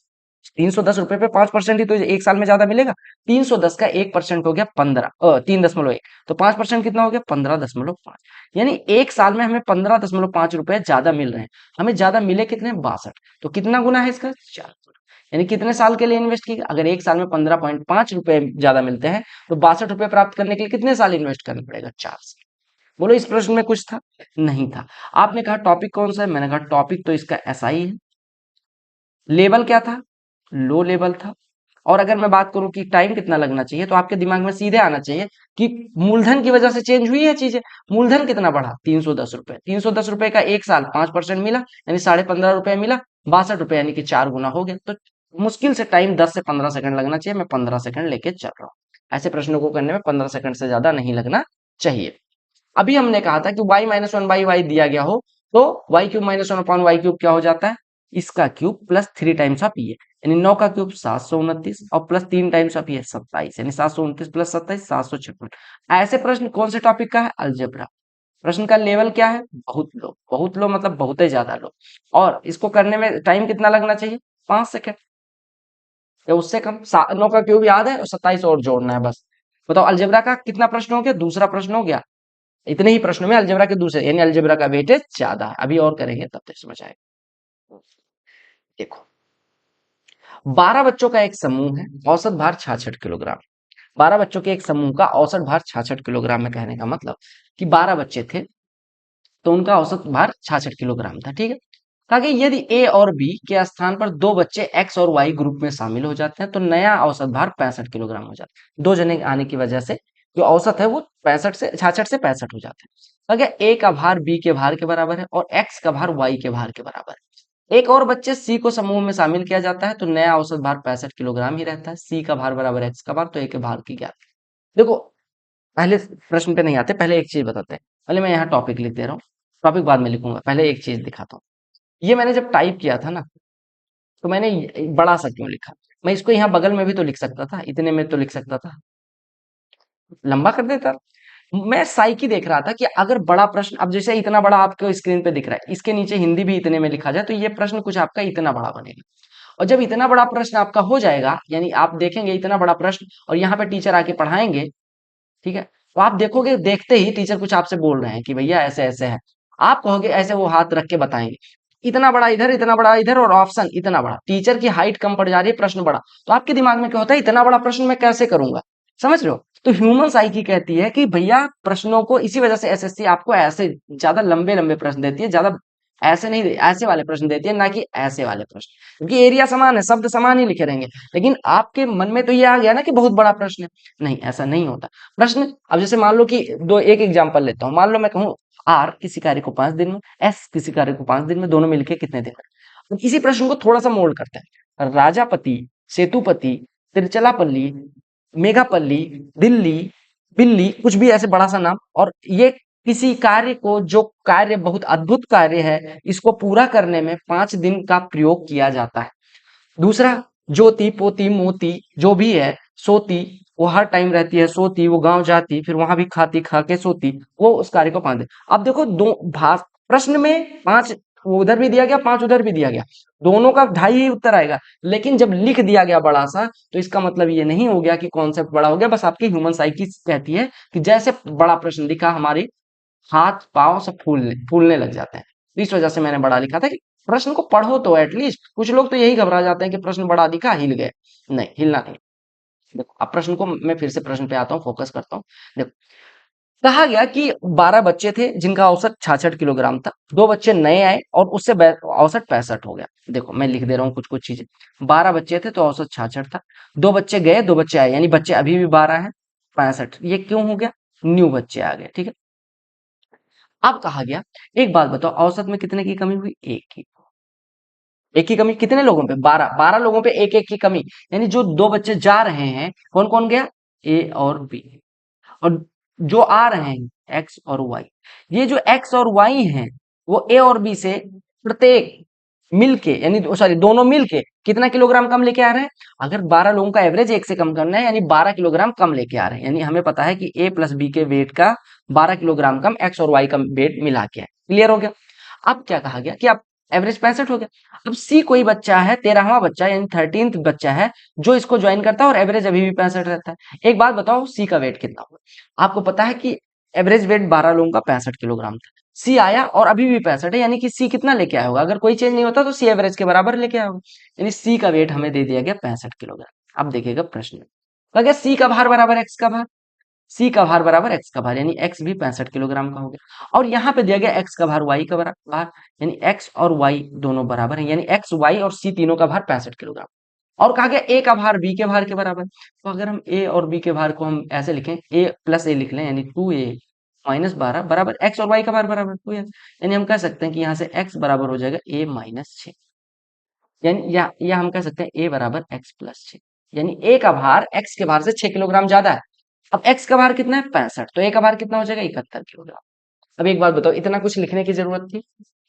310 रुपए पे 5% ही तो एक साल में ज्यादा मिलेगा। 310 का 1% हो गया 15, 3.1, तो 5% कितना हो गया, 15.5। यानी एक साल में हमें 15.5 रुपए ज्यादा मिल रहे हैं। हमें ज्यादा मिले कितने, 62। तो कितना गुना है इसका, 4 गुना। यानी कितने साल के लिए इन्वेस्ट की, अगर एक साल में 15.5 रुपए ज्यादा मिलते हैं, तो 62 रुपए प्राप्त करने के लिए कितने साल इन्वेस्ट करना पड़ेगा, 4 साल। बोलो इस प्रश्न में कुछ था, नहीं था। आपने कहा टॉपिक कौन सा है, मैंने कहा टॉपिक तो इसका एसआई है। लेवल क्या था, लो लेवल था। और अगर मैं बात करूं कि टाइम कितना लगना चाहिए, तो आपके दिमाग में सीधे आना चाहिए कि मूलधन की वजह से चेंज हुई है चीजें। मूलधन कितना बढ़ा, 310 रुपए। 310 रुपए का एक साल 5% मिला, यानी 15.5 रुपए मिला, 62 रुपए, यानी कि 4 गुना हो गया। तो मुश्किल से टाइम 10 से 15 सेकंड लगना चाहिए, मैं 15 सेकंड लेके चल रहा हूँ। ऐसे प्रश्नों को करने में 15 सेकंड से ज्यादा नहीं लगना चाहिए। अभी हमने कहा था कि y-1/y दिया गया हो, तो y³ - 1/y³ क्या हो जाता है, इसका क्यूब प्लस 3 टाइम्स ऑफ ये, यानी 9 का क्यूब 729, और प्लस 3 टाइम्स ऑफ ये 27, यानी 729 प्लस 27 756। ऐसे प्रश्न कौन से टॉपिक का है, अलजेब्रा। प्रश्न का लेवल क्या है, बहुत लो। बहुत लो मतलब बहुत ही ज्यादा लो। और इसको करने में टाइम कितना लगना चाहिए, 5 सेकंड या उससे कम। 9 का क्यूब याद है और 27 और जोड़ना है बस। बताओ अलजेब्रा का कितना प्रश्न हो गया, दूसरा प्रश्न हो गया। इतने ही प्रश्नों में अलजेब्रा के दूसरे, यानी अलजेब्रा का वेटेज ज्यादा है। अभी और करेंगे तब तक समझ आएगा। देखो, 12 बच्चों का एक समूह है, औसत भार 66 किलोग्राम। 12 बच्चों के एक समूह का औसत भार 66 किलोग्राम में, कहने का मतलब कि 12 बच्चे थे तो उनका औसत भार 66 किलोग्राम था, ठीक है। कहा कि यदि ए और बी के स्थान पर दो बच्चे एक्स और वाई ग्रुप में शामिल हो जाते हैं, तो नया औसत भार 65 किलोग्राम हो जाता है। दो जने आने की वजह से जो औसत है वो 66 से 65 हो जाता है। कहा गया ए का भार बी के भार के बराबर है और एक्स का भार वाई के भार के बराबर है। एक और बच्चे सी को समूह में शामिल किया जाता है, तो नया औसत भार 65 किलोग्राम ही रहता है। सी का भार बराबर एक्स का भार, तो ए के भार की ज्ञात। देखो, पहले प्रश्न पे नहीं आते, पहले एक चीज बताते हैं। पहले मैं यहाँ टॉपिक लिख दे रहा हूँ, टॉपिक बाद में लिखूंगा, पहले एक चीज दिखाता हूँ। ये मैंने जब टाइप किया था ना, तो मैंने बड़ा सा क्यों लिखा, मैं इसको यहाँ बगल में भी तो लिख सकता था, इतने में तो लिख सकता था, लंबा कर देता। मैं साइकी देख रहा था कि अगर बड़ा प्रश्न, अब जैसे इतना बड़ा आपको स्क्रीन पे दिख रहा है, इसके नीचे हिंदी भी इतने में लिखा जाए, तो ये प्रश्न कुछ आपका इतना बड़ा बनेगा। और जब इतना बड़ा प्रश्न आपका हो जाएगा, यानी आप देखेंगे इतना बड़ा प्रश्न और यहाँ पे टीचर आके पढ़ाएंगे, ठीक है, तो आप देखोगे, देखते ही टीचर कुछ आपसे बोल रहे हैं कि भैया ऐसे ऐसे है, आप कहोगे ऐसे, वो हाथ रख के बताएंगे इतना बड़ा इधर, इतना बड़ा इधर, और ऑप्शन इतना बड़ा, टीचर की हाइट कम पड़ जा रही है, प्रश्न बड़ा, तो आपके दिमाग में क्या होता है, इतना बड़ा प्रश्न मैं कैसे करूंगा, समझ रहे हो। तो ह्यूमन साइकी कहती है कि भैया प्रश्नों को, इसी वजह से एसएससी आपको ऐसे ज्यादा लंबे लंबे प्रश्न देती है, ज्यादा ऐसे नहीं ऐसे वाले प्रश्न देती है, ना कि ऐसे वाले प्रश्न, क्योंकि एरिया समान है, शब्द समान ही लिखे रहेंगे। लेकिन आपके मन में तो ये आ गया ना कि बहुत बड़ा प्रश्न है, नहीं ऐसा नहीं होता। प्रश्न, अब जैसे मान लो कि दो, एक एग्जांपल लेता हूँ, मान लो मैं कहूँ आर किसी कार्य को 5 दिन में, एस किसी कार्य को 5 दिन में, दोनों मिलके कितने दिन में। तो इसी प्रश्न को थोड़ा सा मोल्ड करते हैं, राजापति, सेतुपति, तिरुचिरापल्ली, मेघापल्ली, दिल्ली, बिल्ली, कुछ भी ऐसे बड़ा सा नाम, और ये किसी कार्य को, जो कार्य बहुत अद्भुत कार्य है, इसको पूरा करने में 5 दिन का प्रयोग किया जाता है। दूसरा, ज्योति, पोती, मोती, जो भी है, सोती, वो हर टाइम रहती है, सोती, वो गांव जाती, फिर वहां भी खाती, खा के सोती, वो उस कार्य को 5 दिन। अब देखो, दो भाग प्रश्न में 5 उधर भी दिया गया, 5 उधर भी दिया गया, दोनों का ढाई ही उत्तर आएगा। लेकिन जब लिख दिया गया बड़ा सा, तो इसका मतलब ये नहीं हो गया कि कॉन्सेप्ट बड़ा हो गया, बस आपकी ह्यूमन साइकी कहती है कि जैसे बड़ा प्रश्न लिखा, हमारे हाथ पांव सब फूलने फूलने लग जाते हैं। तो इस वजह से मैंने बड़ा लिखा था कि प्रश्न को पढ़ो तो एटलीस्ट। कुछ लोग तो यही घबरा जाते हैं कि प्रश्न बड़ा दिखा, हिल गए। नहीं, हिलना नहीं। देखो, अब प्रश्न को मैं फिर से प्रश्न पे आता हूँ, फोकस करता हूँ। देखो, कहा गया कि 12 बच्चे थे जिनका औसत 66 किलोग्राम था, दो बच्चे नए आए और उससे औसत 65 हो गया। देखो, मैं लिख दे रहा हूँ कुछ कुछ चीजें। 12 बच्चे थे तो औसत 66 था, दो बच्चे गए, दो बच्चे आए, यानी बच्चे अभी भी 12 हैं, 65। ये क्यों हो गया, न्यू बच्चे आ गए, ठीक है। अब कहा गया, एक बात बताओ, औसत में कितने की कमी हुई, एक की। एक की कमी कितने लोगों पे, 12, 12 लोगों पे एक एक की कमी, यानी जो दो बच्चे जा रहे हैं, कौन कौन गया, ए और बी। और जो आ रहे हैं एक्स और वाई, ये जो एक्स और वाई हैं वो ए और बी से प्रत्येक मिलके यानी सॉरी दोनों मिलके कितना किलोग्राम कम लेके आ रहे हैं। अगर 12 लोगों का एवरेज एक से कम करना है यानी 12 किलोग्राम कम लेके आ रहे हैं, यानी हमें पता है कि ए प्लस बी के वेट का 12 किलोग्राम कम एक्स और वाई का वेट मिला के है। क्लियर हो गया। अब क्या कहा गया कि अब एवरेज 65 हो गया। अब सी कोई बच्चा है 13वां बच्चा यानी 13th बच्चा है जो इसको ज्वाइन करता है और एवरेज अभी भी 65 रहता है। एक बात बताओ सी का वेट कितना होगा। आपको पता है कि एवरेज वेट 12 लोगों का 65 किलोग्राम था, सी आया और अभी भी 65 है, यानी कि सी कितना लेके आया होगा। अगर कोई चेंज नहीं होता तो सी एवरेज के बराबर लेके आया होगा, यानी सी का वेट हमें दे दिया गया 65 किलोग्राम। अब देखिएगा प्रश्न में कहा गया सी का भार बराबर एक्स का भार, सी का भार बराबर एक्स का भार, यानी एक्स भी 65 किलोग्राम का हो गया। और यहाँ पे दिया गया एक्स का भार वाई का भार, यानी एक्स और वाई दोनों बराबर है, यानी एक्स वाई और सी तीनों का भार 65 किलोग्राम। और कहा गया ए का भार बी के भार के बराबर। तो अगर हम ए और बी के भार को हम ऐसे लिखें, ए प्लस ए लिख लें यानी 2a माइनस 12 बराबर एक्स और वाई का भार बराबर 2 यानी हम कह सकते हैं कि यहाँ से एक्स बराबर हो जाएगा a माइनस 6, यानी या हम कह सकते हैं a बराबर x प्लस 6, यानी a का भार x के भार से 6 किलोग्राम ज्यादा है। अब x का भार कितना है 65, तो a का भार कितना हो जाएगा 71 किलोग्राम। अब एक बात बताओ इतना कुछ लिखने की जरूरत थी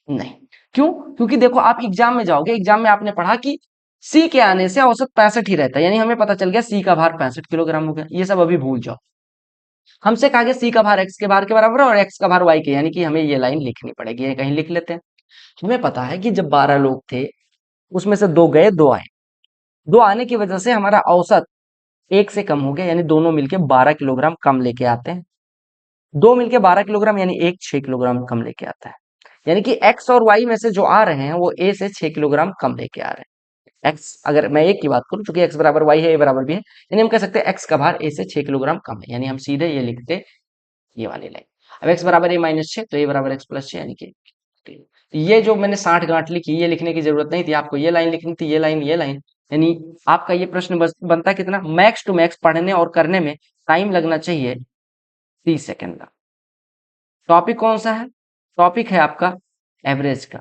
नहीं, क्यों? क्योंकि देखो आप एग्जाम में जाओगे, एग्जाम में आपने पढ़ा कि सी के आने से औसत 65 ही रहता है, यानी हमें पता चल गया सी का भार 65 किलोग्राम हो गया। ये सब अभी भूल जाओ। हमसे कहा गया सी का भार एक्स के भार के बराबर है और एक्स का भार वाई के, यानी कि हमें ये लाइन लिखनी पड़ेगी, ये कहीं लिख लेते हैं। हमें पता है कि जब 12 लोग थे उसमें से दो गए दो आए, दो आने की वजह से हमारा औसत एक से कम हो गया, यानी दोनों मिलके 12 किलोग्राम कम लेके आते हैं। दो मिलके 12 किलोग्राम यानी एक 6 किलोग्राम कम लेके आता है, यानी कि एक्स और वाई में से जो आ रहे हैं वो ए से 6 किलोग्राम कम लेके आ रहे हैं। एक्स अगर मैं एक की बात करूं चूंकि एक्स बराबर वाई है ए बराबर भी है, यानी हम कह सकते हैं एक्स का भार ए से 6 किलोग्राम कम है, यानी हम सीधे ये लिखते ये वाली लाइन। अब एक्स बराबर ए माइनस 6 तो ए बराबर एक्स प्लस 6, यानी कि ये जो मैंने 60 गांठ लिखी ये लिखने की जरूरत नहीं थी, आपको ये लाइन लिखनी थी, ये लाइन, यानी आपका ये प्रश्न बनता कितना, मैक्स टू मैक्स पढ़ने और करने में टाइम लगना चाहिए 30 सेकेंड का। टॉपिक कौन सा है? टॉपिक है आपका एवरेज का।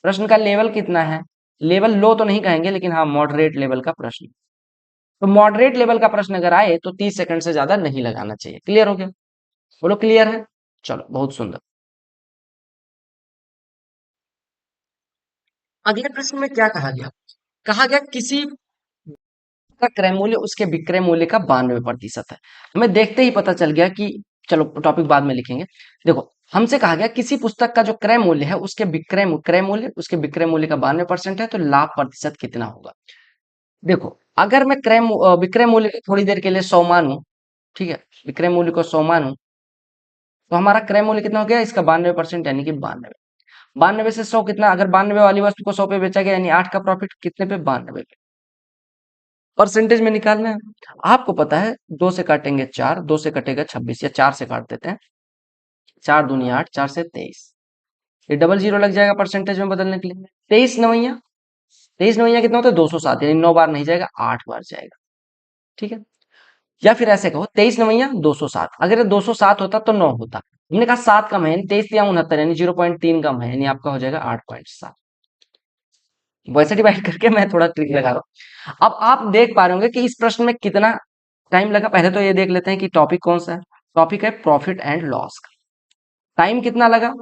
प्रश्न का लेवल कितना है? लेवल लो तो नहीं कहेंगे लेकिन हाँ मॉडरेट लेवल का प्रश्न। तो मॉडरेट लेवल का प्रश्न अगर आए तो 30 सेकंड से ज्यादा नहीं लगाना चाहिए। क्लियर हो गया? बोलो क्लियर है। चलो बहुत सुंदर। अगले प्रश्न में क्या कहा गया? कहा गया किसी का क्रय मूल्य उसके विक्रय मूल्य का 92% है। हमें देखते ही पता चल गया कि चलो टॉपिक बाद में लिखेंगे। देखो हमसे कहा गया किसी पुस्तक का जो क्रय मूल्य है उसके क्रय मूल्य उसके विक्रय मूल्य का 92% है, तो लाभ प्रतिशत कितना होगा। देखो अगर मैं विक्रय मूल्य को थोड़ी देर के लिए 100 मानूं, ठीक है, विक्रय मूल्य को 100 मानूं तो हमारा क्रय मूल्य कितना हो गया इसका 92% यानी कि 92। 92 से 100 कितना, अगर 92 वाली वस्तु को 100 पे बेचा गया यानी 8 का प्रॉफिट कितने पे 92 पे। परसेंटेज में निकालना है। आपको पता है 2 से काटेंगे 4, 2 से कटेगा 26 या 4 से काट देते हैं, 4 दूनी 8, 4 से 23, ये डबल जीरो लग जाएगा परसेंटेज में बदलने के लिए। 23 नवैया कितना होता है 207, यानी 9 बार नहीं जाएगा 8 बार जाएगा। ठीक है, या फिर ऐसे कहो 23 नवैया 207, अगर ये 207 होता तो 9 होता, हमने कहा 7 कम है यानी 23 या 69 यानी 0.3 कम है, यानी आपका हो जाएगा 8.7। वैसे डिवाइड करके मैं थोड़ा ट्रिक लगा रहा हूँ। अब आप देख पा रहे होंगे कि इस प्रश्न में कितना टाइम लगा। पहले तो ये देख लेते हैं कि टॉपिक कौन सा है। टॉपिक है प्रॉफिट एंड लॉस का। टाइम कितना लगा?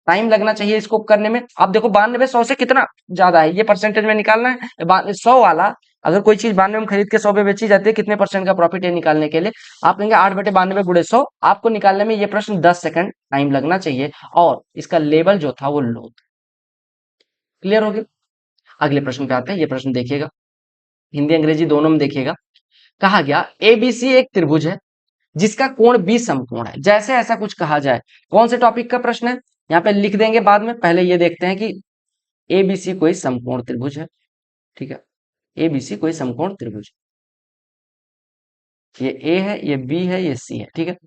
टाइम लगना चाहिए इसको करने में। अब देखो 92 100 से कितना ज्यादा है ये परसेंटेज में निकालना है। 100 वाला अगर कोई चीज 92 में खरीद के 100 पे बेची जाती है कितने परसेंट का प्रॉफिट है निकालने के लिए आप कहेंगे 8/92 गुणे 100। आपको निकालने में ये प्रश्न 10 सेकंड टाइम लगना चाहिए और इसका लेवल जो था वो लो। क्लियर हो गया? अगले प्रश्न पे आते हैं। ये प्रश्न देखिएगा, हिंदी अंग्रेजी दोनों में देखिएगा। कहा गया एबीसी एक त्रिभुज है जिसका कोण 20 समकोण है। जैसे ऐसा कुछ कहा जाए, कौन से टॉपिक का प्रश्न है यहाँ पे लिख देंगे बाद में, पहले ये देखते हैं कि एबीसी कोई समकोण त्रिभुज है। ठीक है, एबीसी कोई समकोण त्रिभुज, ये ए है, ये बी है, ये सी है। ठीक है,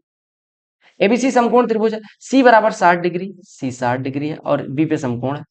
एबीसी समकोण त्रिभुज है। सी बराबर 60 डिग्री, सी 60 डिग्री है और बी पे समकोण है।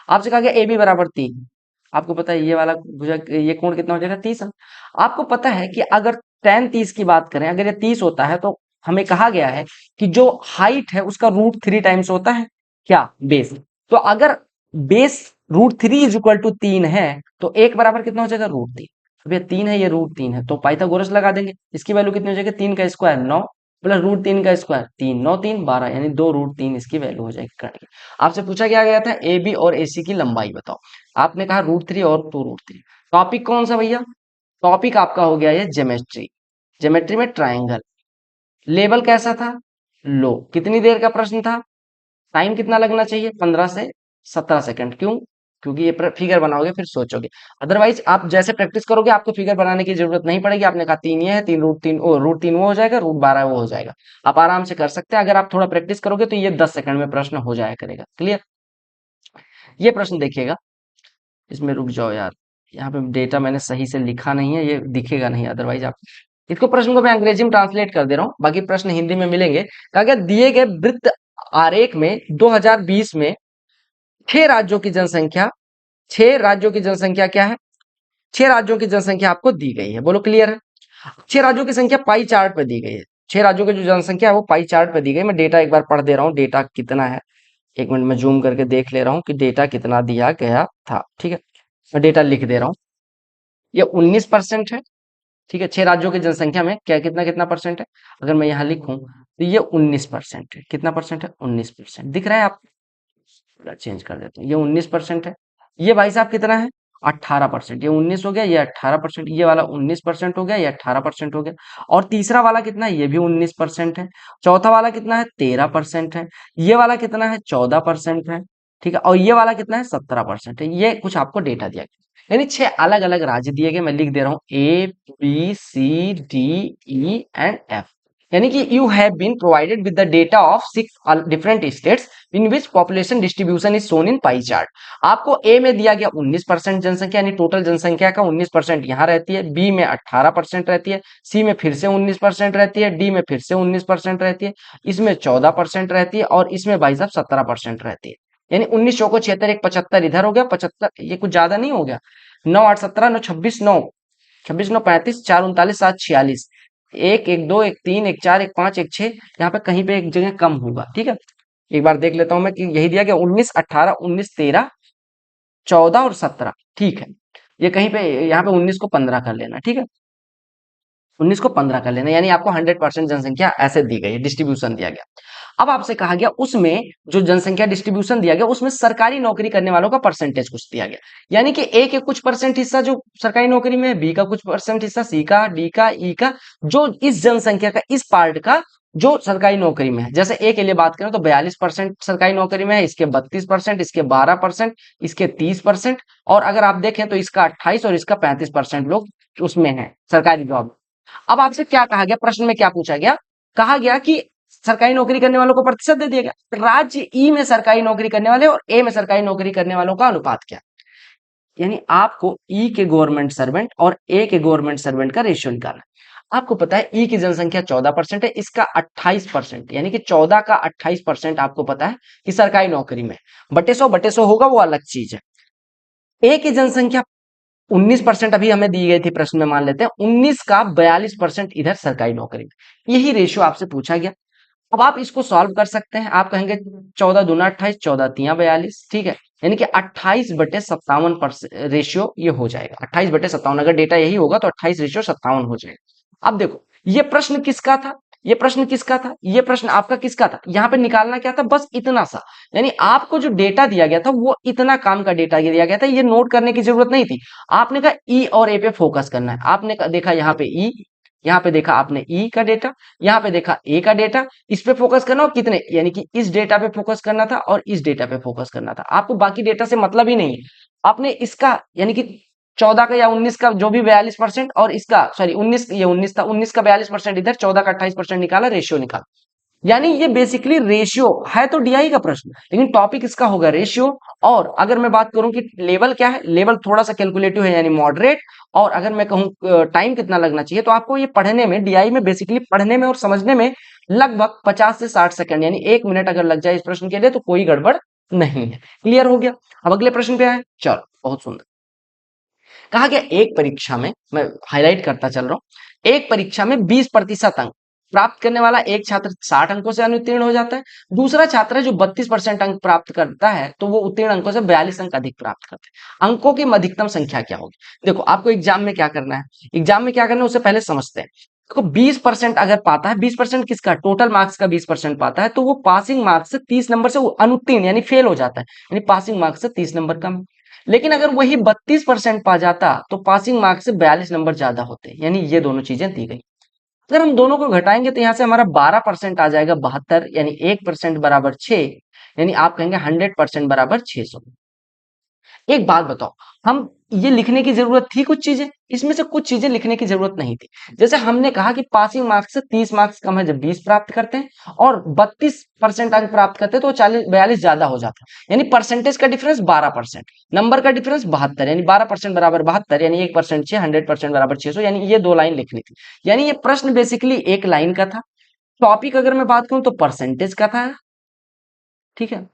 आपसे कहा गया ए बी बराबर 3। आपको पता है ये वाला भुजा ये कोण कितना हो जाएगा 30 है। आपको पता है कि अगर tan 30 की बात करें, अगर ये 30 होता है तो हमें कहा गया है कि जो हाइट है उसका √3 टाइम्स होता है क्या, बेस। तो अगर बेस √3 इज इक्वल टू 3 है तो एक बराबर कितना हो जाएगा √3। अब ये 3 है, ये √3 है, तो पाइथागोरस लगा देंगे। इसकी वैल्यू कितनी हो जाएगी 3 का स्क्वायर 9, प्लस रूट 3 का स्क्वायर, 3 9 3 12, यानी 2√3 इसकी वैल्यू हो जाएगी कर्ण की। आपसे पूछा क्या गया था ए बी और ए सी की लंबाई बताओ, आपने कहा √3 और 2√3। टॉपिक कौन सा भैया, टॉपिक आपका हो गया ये ज्योमेट्री, ज्योमेट्री में ट्राइंगल। लेवल कैसा था, लो। कितनी देर का प्रश्न था, टाइम कितना लगना चाहिए, 15 से 17 सेकंड। क्यों, क्योंकि ये फिगर बनाओगे फिर सोचोगे। अदरवाइज आप जैसे प्रैक्टिस करोगे आपको फिगर बनाने की जरूरत नहीं पड़ेगी। आपने कहा 3 ये है, 3√3 √3 वो हो जाएगा, √12 वो हो जाएगा। आप आराम से कर सकते हैं, अगर आप थोड़ा प्रैक्टिस करोगे तो ये 10 सेकंड में प्रश्न हो जाया करेगा। क्लियर। ये प्रश्न देखिएगा, इसमें रुक जाओ यार, यहाँ पे डेटा मैंने सही से लिखा नहीं है, ये दिखेगा नहीं अदरवाइज आप इसको, प्रश्न को मैं अंग्रेजी में ट्रांसलेट कर दे रहा हूँ, बाकी प्रश्न हिंदी में मिलेंगे। कहा गया दिए गए वृत्त आरेख में 2020 में 6 राज्यों की जनसंख्या, 6 राज्यों की जनसंख्या क्या है, 6 राज्यों की जनसंख्या आपको दी गई है, बोलो क्लियर है। 6 राज्यों की संख्या पाई चार्ट पे दी गई है, 6 राज्यों की जो जनसंख्या है वो पाई चार्ट पे दी गई। मैं डेटा एक बार पढ़ दे रहा हूँ, डेटा कितना है, एक मिनट में जूम करके देख ले रहा हूँ कि डेटा कितना दिया गया था। ठीक है, मैं डेटा लिख दे रहा हूँ। ये 19% है। ठीक है, 6 राज्यों की जनसंख्या में क्या कितना कितना परसेंट है, अगर मैं यहाँ लिखूं तो ये 19% है। कितना परसेंट है, 19%। दिख रहा है आप, चेंज कर देते हैं, ये 19% है। ये भाई साहब कितना है, 18%। ये 19 हो गया, ये 18%, ये वाला 19% हो गया, ये 18% हो गया। और तीसरा वाला कितना है, ये भी 19% है। चौथा वाला कितना है, 13% है। ये वाला कितना है, 14% है। ठीक है, और ये वाला कितना है, 17% है। ये कुछ आपको डेटा दिया गया, यानी 6 अलग अलग राज्य दिए गए। मैं लिख दे रहा हूँ A B C D E and F, यानी कि you have been provided with the data of 6 different states in which population distribution is shown in pie chart. आपको ए में दिया गया 19% जनसंख्या, यानी टोटल जनसंख्या का 19% यहाँ रहती है, बी में 18% रहती है, सी में फिर से 19% रहती है, डी में फिर से 19% रहती है, इसमें 14% रहती है, और इसमें भाई साहब 17% रहती है। यानी 19 चौको 76, एक 75 इधर हो गया, 75 ये कुछ ज्यादा नहीं हो गया, 9 8 17 9 26 9 26 9 35 4 39 7 46, एक एक दो एक तीन एक चार एक पांच एक छह, यहाँ पे कहीं पे एक जगह कम होगा। ठीक है, एक बार देख लेता हूं मैं कि यही दिया गया 19 18 19 13 14 और 17। ठीक है, ये कहीं पे यहाँ पे 19 को 15 कर लेना। ठीक है, 19 को 15 कर लेना, यानी आपको 100% जनसंख्या ऐसे दी गई है, डिस्ट्रीब्यूशन दिया गया। अब आपसे कहा गया उसमें जो जनसंख्या डिस्ट्रीब्यूशन दिया गया उसमें सरकारी नौकरी करने वालों का परसेंटेज कुछ दिया गया, यानी कि ए के कुछ परसेंट हिस्सा जो सरकारी नौकरी में है, बी का कुछ परसेंट हिस्सा, सी का, डी का, ई का, जो इस जनसंख्या का इस पार्ट का जो सरकारी नौकरी में है। जैसे ए के लिए बात करें तो 42% सरकारी नौकरी में है, इसके 32%, इसके 12%, इसके 30%, और अगर आप देखें तो इसका 28 और इसका 35% लोग उसमें है सरकारी जॉब। अब आपसे क्या कहा गया, प्रश्न में क्या पूछा गया, कहा गया कि सरकारी नौकरी करने वालों को प्रतिशत दे दिया गया, राज्य ई में सरकारी नौकरी करने वाले और ए में सरकारी नौकरी करने वालों का अनुपात क्या, यानी आपको ई के गवर्नमेंट सर्वेंट और ए के गवर्नमेंट सर्वेंट का रेशियो निकालना है। आपको पता है ई की जनसंख्या 14% है, इसका 28%, यानी कि 14 का 28% आपको पता है कि सरकारी नौकरी में, बटे 100 होगा वो अलग चीज है। ए की जनसंख्या 19% अभी हमें दी गई थी प्रश्न में, मान लेते हैं 19 का 42% इधर सरकारी नौकरी में, यही रेशियो आपसे पूछा गया। अब आप इसको सॉल्व कर सकते हैं, आप कहेंगे 14 दूना 28, 14 तिया 42, ठीक है, यानी कि 28/57 रेशियो ये हो जाएगा। 28/57, अगर डेटा यही होगा तो 28/57 हो जाएगा। अब देखो ये प्रश्न किसका था, ये प्रश्न किसका था, ये प्रश्न आपका किसका था, यहाँ पे निकालना क्या था, बस इतना सा, यानी आपको जो डेटा दिया गया था वो इतना काम का डेटा दिया गया था, ये नोट करने की जरूरत नहीं थी। आपने कहा ई और ए पे फोकस करना है, आपने देखा यहाँ पे ई, यहाँ पे देखा आपने ई का डेटा, यहाँ पे देखा ए का डेटा, इस पे फोकस करना, और कितने, यानी कि इस डेटा पे फोकस करना था और इस डेटा पे फोकस करना था। आपको बाकी डेटा से मतलब ही नहीं है, आपने इसका यानी कि 14 का या 19 का जो भी 42%, और इसका सॉरी 19, ये 19 था, 19 का 42% इधर, 14 का 28% निकाला, रेशियो निकाला। यानी ये बेसिकली रेशियो है तो डीआई का प्रश्न, लेकिन टॉपिक इसका होगा रेशियो। और अगर मैं बात करूं कि लेवल क्या है, लेवल थोड़ा सा कैलकुलेटिव है यानी मॉडरेट। और अगर मैं कहूं टाइम कितना लगना चाहिए, तो आपको ये पढ़ने में, डीआई में बेसिकली पढ़ने में और समझने में लगभग 50 से 60 सेकंड, यानी 1 मिनट अगर लग जाए इस प्रश्न के लिए तो कोई गड़बड़ नहीं है। क्लियर हो गया, अब अगले प्रश्न पे आए, चलो बहुत सुंदर। कहा गया एक परीक्षा में, मैं हाईलाइट करता चल रहा हूं, एक परीक्षा में 20% अंक प्राप्त करने वाला एक छात्र 60 अंकों से अनुत्तीर्ण हो जाता है, दूसरा छात्र है जो 32% अंक प्राप्त करता है तो वो उत्तीर्ण अंकों से 42 अंक अधिक प्राप्त करता है। अंकों की अधिकतम संख्या क्या होगी। देखो आपको एग्जाम में क्या करना है, एग्जाम में क्या करना है उससे पहले समझते हैं। देखो 20% अगर पाता है, 20% किसका, टोटल मार्क्स का 20% पाता है, तो वो पासिंग मार्क्स से 30 नंबर से अनुत्तीर्ण यानी फेल हो जाता है, यानी पासिंग मार्क्स से 30 नंबर कम। लेकिन अगर वही 32% पा जाता तो पासिंग मार्क्स से 42 नंबर ज्यादा होते, यानी ये दोनों चीजें दी गई। अगर हम दोनों को घटाएंगे तो यहाँ से हमारा 12% आ जाएगा 72, यानी 1% बराबर 6, यानी आप कहेंगे 100% बराबर 600। एक बात बताओ, हम ये लिखने की जरूरत थी कुछ चीजें, इसमें से कुछ चीजें लिखने की जरूरत नहीं थी। जैसे हमने कहा कि पासिंग मार्क्स से 30 मार्क्स कम है जब 20 प्राप्त करते हैं, और 32% अंक प्राप्त करते हैं तो 42 ज्यादा हो जाता है, यानी परसेंटेज का डिफरेंस 12%, नंबर का डिफरेंस 72, यानी 12% बराबर 72, यानी 1% 6, 100% बराबर 600, यानी ये दो लाइन लिखनी थी। यानी ये प्रश्न बेसिकली एक लाइन का था। टॉपिक अगर मैं बात करूं तो परसेंटेज का था, ठीक है।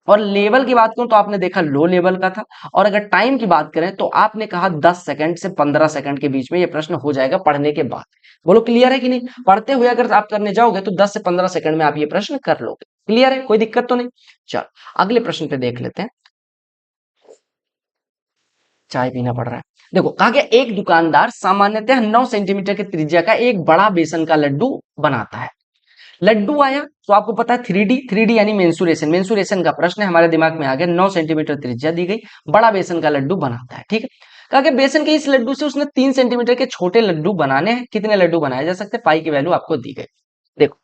और लेवल की बात करूं तो आपने देखा लो लेवल का था। और अगर टाइम की बात करें तो आपने कहा 10 सेकंड से 15 सेकंड के बीच में ये प्रश्न हो जाएगा पढ़ने के बाद। बोलो क्लियर है कि नहीं? पढ़ते हुए अगर आप करने जाओगे तो 10 से 15 सेकंड में आप ये प्रश्न कर लोगे। क्लियर है, कोई दिक्कत तो नहीं? चलो अगले प्रश्न पे देख लेते हैं। चाय पीना पड़ रहा है। देखो कहा गया एक दुकानदार सामान्यतः 9 सेंटीमीटर की त्रिज्या का एक बड़ा बेसन का लड्डू बनाता है। लड्डू आया तो आपको पता है 3D, 3D यानी मेंसुरेशन, मेंसुरेशन का प्रश्न है, हमारे दिमाग में आ गया। 9 सेंटीमीटर त्रिज्या दी गई, बड़ा बेसन का लड्डू बनाता है, ठीक है। कहा कि बेसन के इस लड्डू से उसने 3 सेंटीमीटर के छोटे लड्डू बनाने हैं। कितने लड्डू बनाए जा सकते हैं? पाई की वैल्यू आपको दी गई। देखो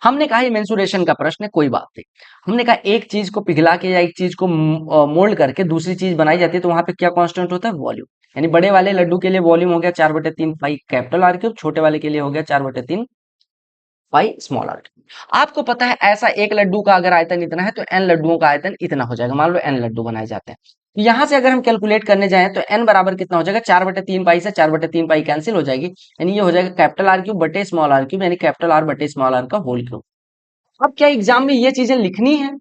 हमने कहा ये मेंसुरेशन का प्रश्न है, कोई बात नहीं। हमने कहा एक चीज को पिघला के या एक चीज को मोल्ड करके दूसरी चीज बनाई जाती है, तो वहां पे क्या कांस्टेंट होता है? वॉल्यूम। यानी बड़े वाले लड्डू के लिए वॉल्यूम हो गया 4/3 पाई कैपिटल आर क्यूब, छोटे वाले के लिए हो गया 4/3 पाई स्मॉल आर क्यूब। आपको पता है ऐसा एक लड्डू का अगर आयतन इतना है तो एन लड्डुओं का आयतन इतना हो जाएगा। मान लो एन लड्डू बनाए जाते हैं, तो यहां से अगर हम कैलकुलेट करने जाएं तो एन बराबर कितना हो जाएगा? 4/3 पाई से 4/3 पाई कैंसिल हो जाएगी, यानी ये हो जाएगा कैपिटल आर क्यूब बटे स्मॉल आर क्यूब, यानी कैपिटल आर बटे स्मॉल आर का होल क्यूब। अब क्या एग्जाम में ये चीजें लिखनी है?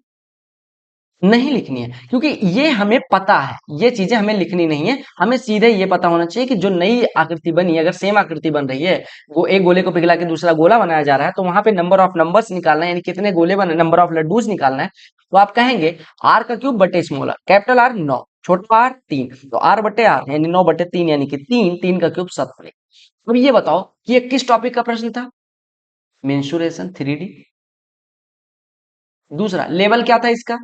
नहीं लिखनी है, क्योंकि ये हमें पता है, ये चीजें हमें लिखनी नहीं है। हमें सीधे ये पता होना चाहिए कि जो नई आकृति बनी है, अगर सेम आकृति बन रही है, वो एक गोले को पिघला के दूसरा गोला बनाया जा रहा है, तो वहां पे नंबर ऑफ नंबर्स निकालना है, यानी कितने गोले बने, नंबर ऑफ लड्डूज निकालना है। तो आप कहेंगे आर का क्यूब बटे स्मॉल आर, कैपिटल आर 9, छोटा आर 3, तो आर बटे आर यानी 9/3, यानी कि 3, 3 का क्यूब 17। अब ये बताओ कि ये किस टॉपिक का प्रश्न था? Mensuration, 3D। दूसरा लेवल क्या था इसका?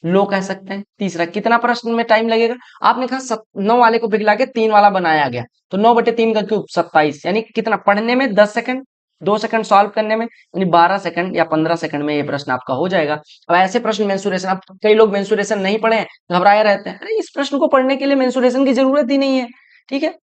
लो कह सकते हैं। तीसरा कितना प्रश्न में टाइम लगेगा? आपने कहा 9 वाले को पिघला के 3 वाला बनाया गया, तो 9/3 का क्यूब 27, यानी कितना पढ़ने में 10 सेकंड, 2 सेकंड सॉल्व करने में, यानी 12 सेकंड या 15 सेकंड में ये प्रश्न आपका हो जाएगा। अब ऐसे प्रश्न मेंसुरेशन, अब कई लोग मेंसुरेशन नहीं पढ़े हैं, घबराए रहते हैं, अरे इस प्रश्न को पढ़ने के लिए मेंसुरेशन की जरूरत ही नहीं है, ठीक है।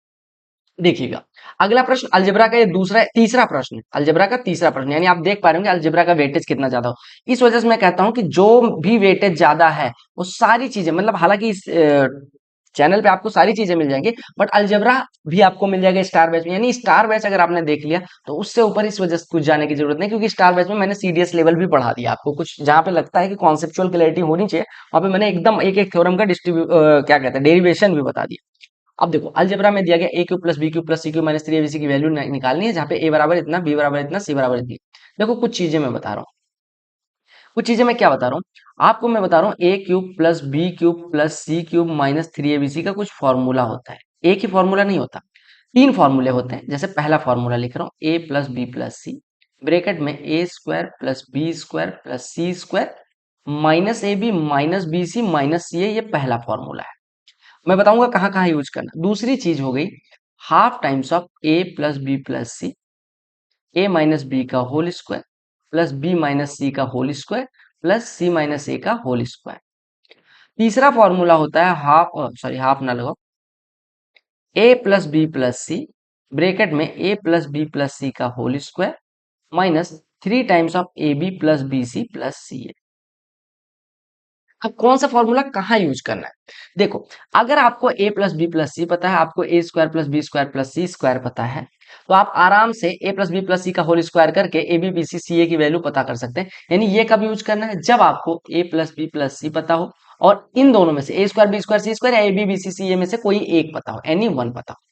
देखिएगा अगला प्रश्न अलजेब्रा का, ये दूसरा तीसरा प्रश्न है, अलजेब्रा का तीसरा प्रश्न, यानी आप देख पा रहे होंगे अलजेब्रा का वेटेज कितना ज्यादा हो। इस वजह से मैं कहता हूं कि जो भी वेटेज ज्यादा है वो सारी चीजें, मतलब हालांकि इस चैनल पे आपको सारी चीजें मिल जाएंगी, बट अलजेब्रा भी आपको मिल जाएगा स्टार बैच में। यानी स्टार बैच अगर आपने देख लिया तो उससे ऊपर इस वजह से कुछ जाने की जरूरत नहीं, क्योंकि स्टार बैच में मैंने सीडीएस लेवल भी पढ़ा दिया आपको। कुछ जहां पे लगता है कि कॉन्सेप्चुअल क्लैरिटी होनी चाहिए, वहां पे मैंने एकदम एक एक थ्योरम का क्या कहते हैं, डेरिवेशन भी बता दिया। अब देखो अलजेब्रा में दिया गया a cube plus b cube plus c cube minus 3 abc की वैल्यू निकालनी है, जहां पे ए बराबर इतना, बी बराबर इतना, सी बराबर इतनी। देखो कुछ चीजें मैं बता रहा हूँ, कुछ चीजें मैं क्या बता रहा हूँ आपको, मैं बता रहा हूँ a cube plus b cube plus c cube minus 3 abc का कुछ फॉर्मूला होता है। एक ही फॉर्मूला नहीं होता, 3 फॉर्मूले होते हैं। जैसे पहला फॉर्मूला लिख रहा हूँ, a plus b plus c, bracket में a square plus b square plus c square minus a b minus b c minus c a, ये पहला फॉर्मूला है। मैं बताऊंगा कहाँ कहाँ यूज करना। दूसरी चीज हो गई half times of a plus b plus c, a minus b का whole square plus b minus c का whole square plus c minus a का होल स्क्वायर। तीसरा फॉर्मूला होता है हाफ ना लगाओ, a plus b plus c, bracket में a plus b plus c का whole square minus 3 times of a b plus b c plus c. अब कौन सा फॉर्मूला कहाँ यूज करना है? देखो अगर आपको a plus b plus c पता है, आपको a square plus b square plus c square पता है, तो आप आराम से a plus b plus c का होल स्क्वायर करके ए बी बी सी सी ए की वैल्यू पता कर सकते हैं। यानी ये कब यूज करना है? जब आपको a plus b plus c पता हो और इन दोनों में से ए स्क्वायर बी स्क्वायर सी स्क्वायर या ए बी बी सी सी ए में से कोई एक पता हो, एनी वन पता हो।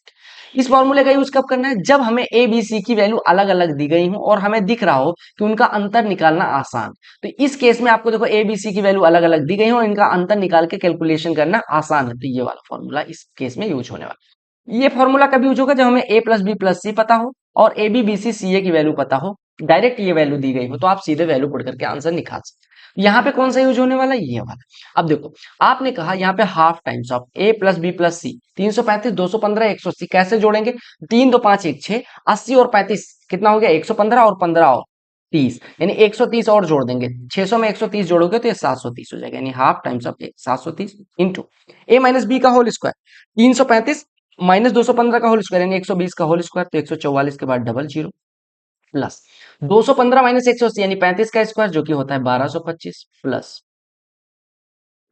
इस फॉर्मूले का यूज कब करना है? जब हमें ए बी सी की वैल्यू अलग अलग दी गई हो और हमें दिख रहा हो कि उनका अंतर निकालना आसान। तो इस केस में आपको देखो ए बी सी की वैल्यू अलग अलग दी गई हो और इनका अंतर निकाल के कैलकुलेशन करना आसान है, तो ये वाला फॉर्मूला इस केस में यूज होने वाला है। ये फॉर्मूला कभी यूज होगा जब हमें a plus b plus c पता हो और ए बी बी सी सी ए की वैल्यू पता हो, डायरेक्ट ये वैल्यू दी गई हो, तो आप सीधे वैल्यू पुट करके आंसर निकाल सकते। यहाँ पे कौन सा यूज होने वाला है, ये वाला। अब देखो, आपने कहा यहाँ पे half times of a plus b plus c, 335, 215, 180 कैसे जोड़ेंगे, 3 2 5 1 6, 80 और 35 कितना हो गया, 115 और 15 और 30, यानी 130 और जोड़ देंगे, 600 में 130 जोड़ोगे तो ये 730 हो जाएगा, यानी half times of 730 into a minus b का होल स्क्वायर, 335 माइनस 215 का होल स्क्वायर यानी 120 का होल स्क्वायर, तो 144 के बाद डबल जीरो, प्लस 215 माइनस 180 यानी 35 का स्क्वायर जो कि होता है 1225, प्लस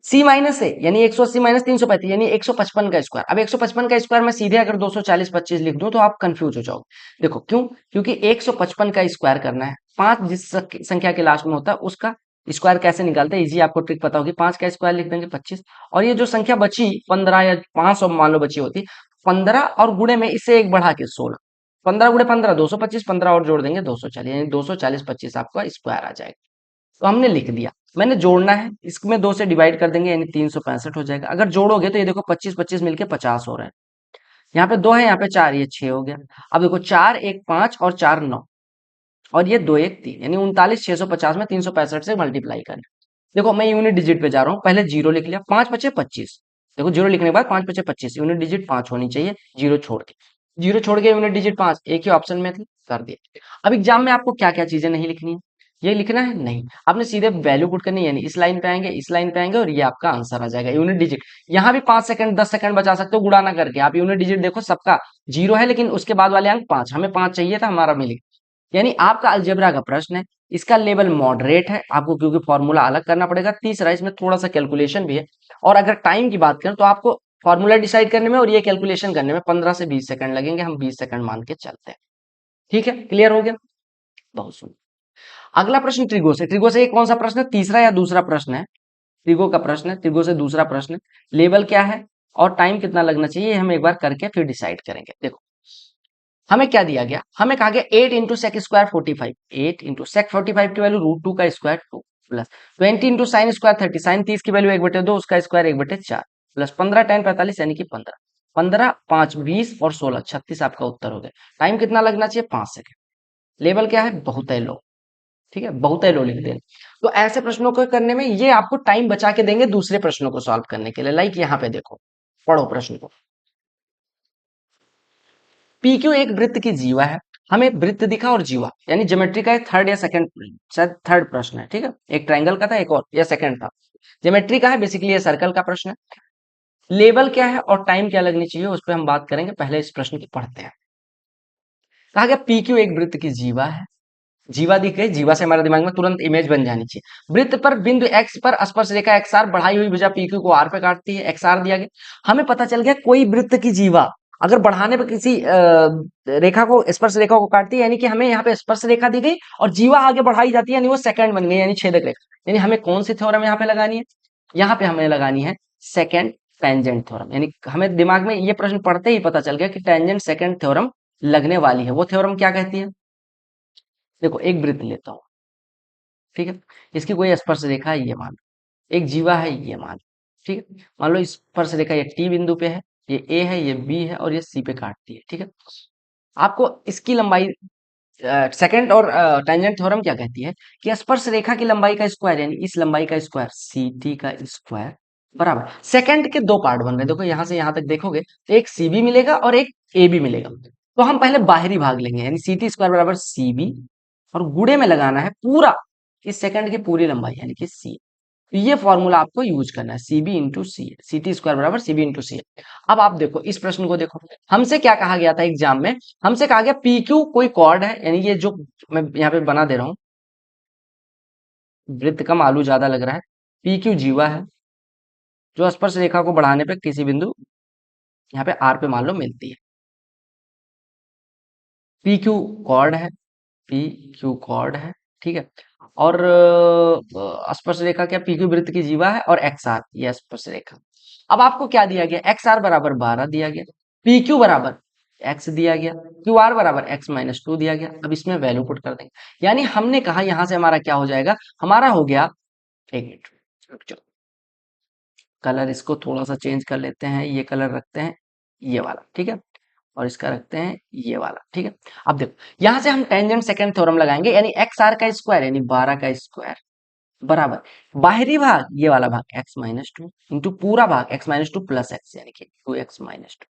सी माइनस है यानी 180 माइनस 335 यानी 155 का स्क्वायर। अब 155 का स्क्वायर मैं सीधे अगर 240 25 लिख दूं तो आप कंफ्यूज हो जाओगे। देखो क्यों, क्योंकि 155 का स्क्वायर करना है, पांच जिस संख्या के लास्ट में होता है उसका स्क्वायर कैसे निकालते हैं, इजी आपको ट्रिक पता होगी, 5 का स्क्वायर लिख देंगे 25, और ये जो संख्या बची 15 या 500 मान लो बची होती, 15 और गुणे में इससे एक बढ़ा के 16, 15 गुणे 15 225, 15 और जोड़ देंगे 240, यानी 240 25 आपका स्क्वायर आ जाएगा। तो हमने लिख दिया, मैंने जोड़ना है, इसमें 2 से डिवाइड कर देंगे यानी 365 हो जाएगा। अगर जोड़ोगे तो ये देखो 25 25 मिलके 50 हो रहा है, यहाँ पे 2 है, यहाँ पे 4, ये 6 हो गया। अब देखो 4 1 5 और 4 9 और ये 2 1 3 यानी 39 650 में 365 से मल्टीप्लाई करना। देखो मैं यूनिट डिजिट पे जा रहा हूँ, पहले जीरो लिख लिया, 5 बचे 25, देखो जीरो लिखने के बाद 5 बचे 25, यूनिट डिजिट 5 होनी चाहिए, जीरो छोड़ के, जीरो छोड़ के यूनिट डिजिट 5 एक ही ऑप्शन में थी, कर दिया। अब एग्जाम में आपको क्या क्या चीजें नहीं लिखनी है, ये लिखना है नहीं, आपने सीधे वैल्यू पुट करनी है, यानी इस लाइन पे आएंगे, इस लाइन पे आएंगे और ये आपका आंसर आ जाएगा। यूनिट डिजिट यहाँ भी 5 सेकंड 10 सेकंड बचा सकते हो गुणा ना करके, आप यूनिट डिजिट देखो सबका जीरो है लेकिन उसके बाद वाले अंक 5, हमें 5 चाहिए था, हमारा मिल गया। यानी आपका अलजेब्रा का प्रश्न है, इसका लेवल मॉडरेट है आपको, क्योंकि फॉर्मूला अलग करना पड़ेगा। तीसरा, इसमें थोड़ा सा कैलकुलेशन भी है, और अगर टाइम की बात करें तो आपको फॉर्मूला डिसाइड करने में और ये कैलकुलेशन करने में 15 से 20 सेकंड लगेंगे, हम 20 सेकंड मान के चलते हैं। ठीक है, क्लियर हो गया, बहुत सुन। अगला प्रश्न ट्रिगो से ये कौन सा प्रश्न है, तीसरा या दूसरा प्रश्न है, ट्रिगो का प्रश्न है, ट्रिगो से दूसरा प्रश्न है। लेवल क्या है और टाइम कितना लगना चाहिए, ये हम एक बार करके फिर डिसाइड करेंगे। देखो हमें क्या दिया गया, हमें कहा गया 8 into sec square 45, 8 into sec 45 की वैल्यू रूट 2 का square 2, plus 20 into sine square 30, sine 30 की वैल्यू 1/2 उसका स्क्वायर 1/4, प्लस 15 10 45 यानी कि 15, 15 5 20 और 16 36 आपका उत्तर हो गया। टाइम कितना लगना चाहिए, 5 सेकंड। लेवल क्या है, बहुत है लो, ठीक है, बहुत है लो लिख देना। तो ऐसे प्रश्नों को करने में ये आपको टाइम बचा के देंगे दूसरे प्रश्नों को सॉल्व करने के लिए। लाइक यहाँ पे देखो, पढ़ो प्रश्न को, PQ एक वृत्त की जीवा है, हमें वृत्त दिखा और जीवा यानी ज्योमेट्री का थर्ड या सेकंड, शायद थर्ड प्रश्न है, ठीक है, एक ट्रायंगल का था एक और या सेकंड था, ज्योमेट्री का है, बेसिकली ये सर्कल का प्रश्न है। लेवल क्या है और टाइम क्या लगनी चाहिए उस पर हम बात करेंगे, पहले इस प्रश्न की पढ़ते हैं। कहा गया PQ एक वृत्त की जीवा है, जीवा दिख गई, जीवा से हमारे दिमाग में तुरंत इमेज बन जानी चाहिए। वृत्त पर बिंदु एक्स पर स्पर्श रेखा एक्स आर बढ़ाई हुई भुजा PQ को आर पे काटती है, एक्स आर दिया गया। हमें पता चल गया कोई वृत्त की जीवा अगर बढ़ाने पर किसी रेखा को, स्पर्श रेखा को काटती है, यानी कि हमें यहाँ पे स्पर्श रेखा दी गई और जीवा आगे बढ़ाई जाती है, यानी वो सेकंड बन गई, यानी छेदक रेखा। यानी हमें कौन सी थ्योरम यहाँ पे लगानी है, यहाँ पे हमें लगानी है सेकंड टेंजेंट थ्योरम। यानी हमें दिमाग में ये प्रश्न पढ़ते ही पता चल गया कि टेंजेंट सेकंड थ्योरम लगने वाली है। वो थ्योरम क्या कहती है, देखो एक वृत्त लेता हूं, ठीक है, इसकी कोई स्पर्श रेखा है ये मान लो, एक जीवा है ये मान लो, ठीक है, मान लो स्पर्श रेखा ये टी बिंदु पे है, ये ए है, ये बी है और ये सी पे काटती है, ठीक है। आपको इसकी लंबाई, सेकंड और टेंजेंट थ्योरम क्या कहती है कि स्पर्श रेखा की लंबाई का स्क्वायर यानी इस लंबाई का स्क्वायर सी टी का स्क्वायर बराबर, सेकंड के दो पार्ट बन रहे हैं, देखो यहां से यहां तक देखोगे तो एक सी बी मिलेगा और एक ए बी मिलेगा। तो हम पहले बाहरी भाग लेंगे, यानी सी टी स्क्वायर बराबर सी बी, और गुणे में लगाना है पूरा इस सेकंड की पूरी लंबाई यानी कि सी। तो ये फॉर्मूला आपको यूज करना है, सी बी इंटू सी, सी टी स्क्वायर बराबर सी बी इंटू सी। अब आप देखो इस प्रश्न को देखो, हमसे क्या कहा गया था एग्जाम में, हमसे कहा गया पी क्यू कोई कॉर्ड है, यानी ये जो मैं यहाँ पे बना दे रहा हूँ, वृत्त कम आलू ज्यादा लग रहा है, पी क्यू जीवा है जो स्पर्श रेखा को बढ़ाने पे किसी बिंदु यहाँ पे आर पे मान लो मिलती है, पी क्यू कॉर्ड है, पी क्यू कॉर्ड है, ठीक है, और स्पर्श रेखा क्या, पी क्यू वृत्त की जीवा है और एक्स आर ये स्पर्श रेखा। अब आपको क्या दिया गया, एक्स आर बराबर 12 दिया गया, पी क्यू बराबर एक्स दिया गया, क्यू आर बराबर एक्स माइनस 2 दिया गया। अब इसमें वैल्यू पुट कर देंगे, यानी हमने कहा यहां से हमारा क्या हो जाएगा, हमारा हो गया, एक मिनट रुक जाओ, कलर इसको थोड़ा सा चेंज कर लेते हैं, ये कलर रखते हैं, ये वाला, ठीक है, और इसका रखते हैं ये वाला, ठीक है। अब देखो यहां से हम टेंजेंट सेकंड थ्योरम लगाएंगे, यानी एक्स आर का स्क्वायर यानी 12 का स्क्वायर बराबर बाहरी भाग ये वाला भाग x-2 इंटू पूरा भाग x-2 प्लस एक्स यानी कि 2x-2।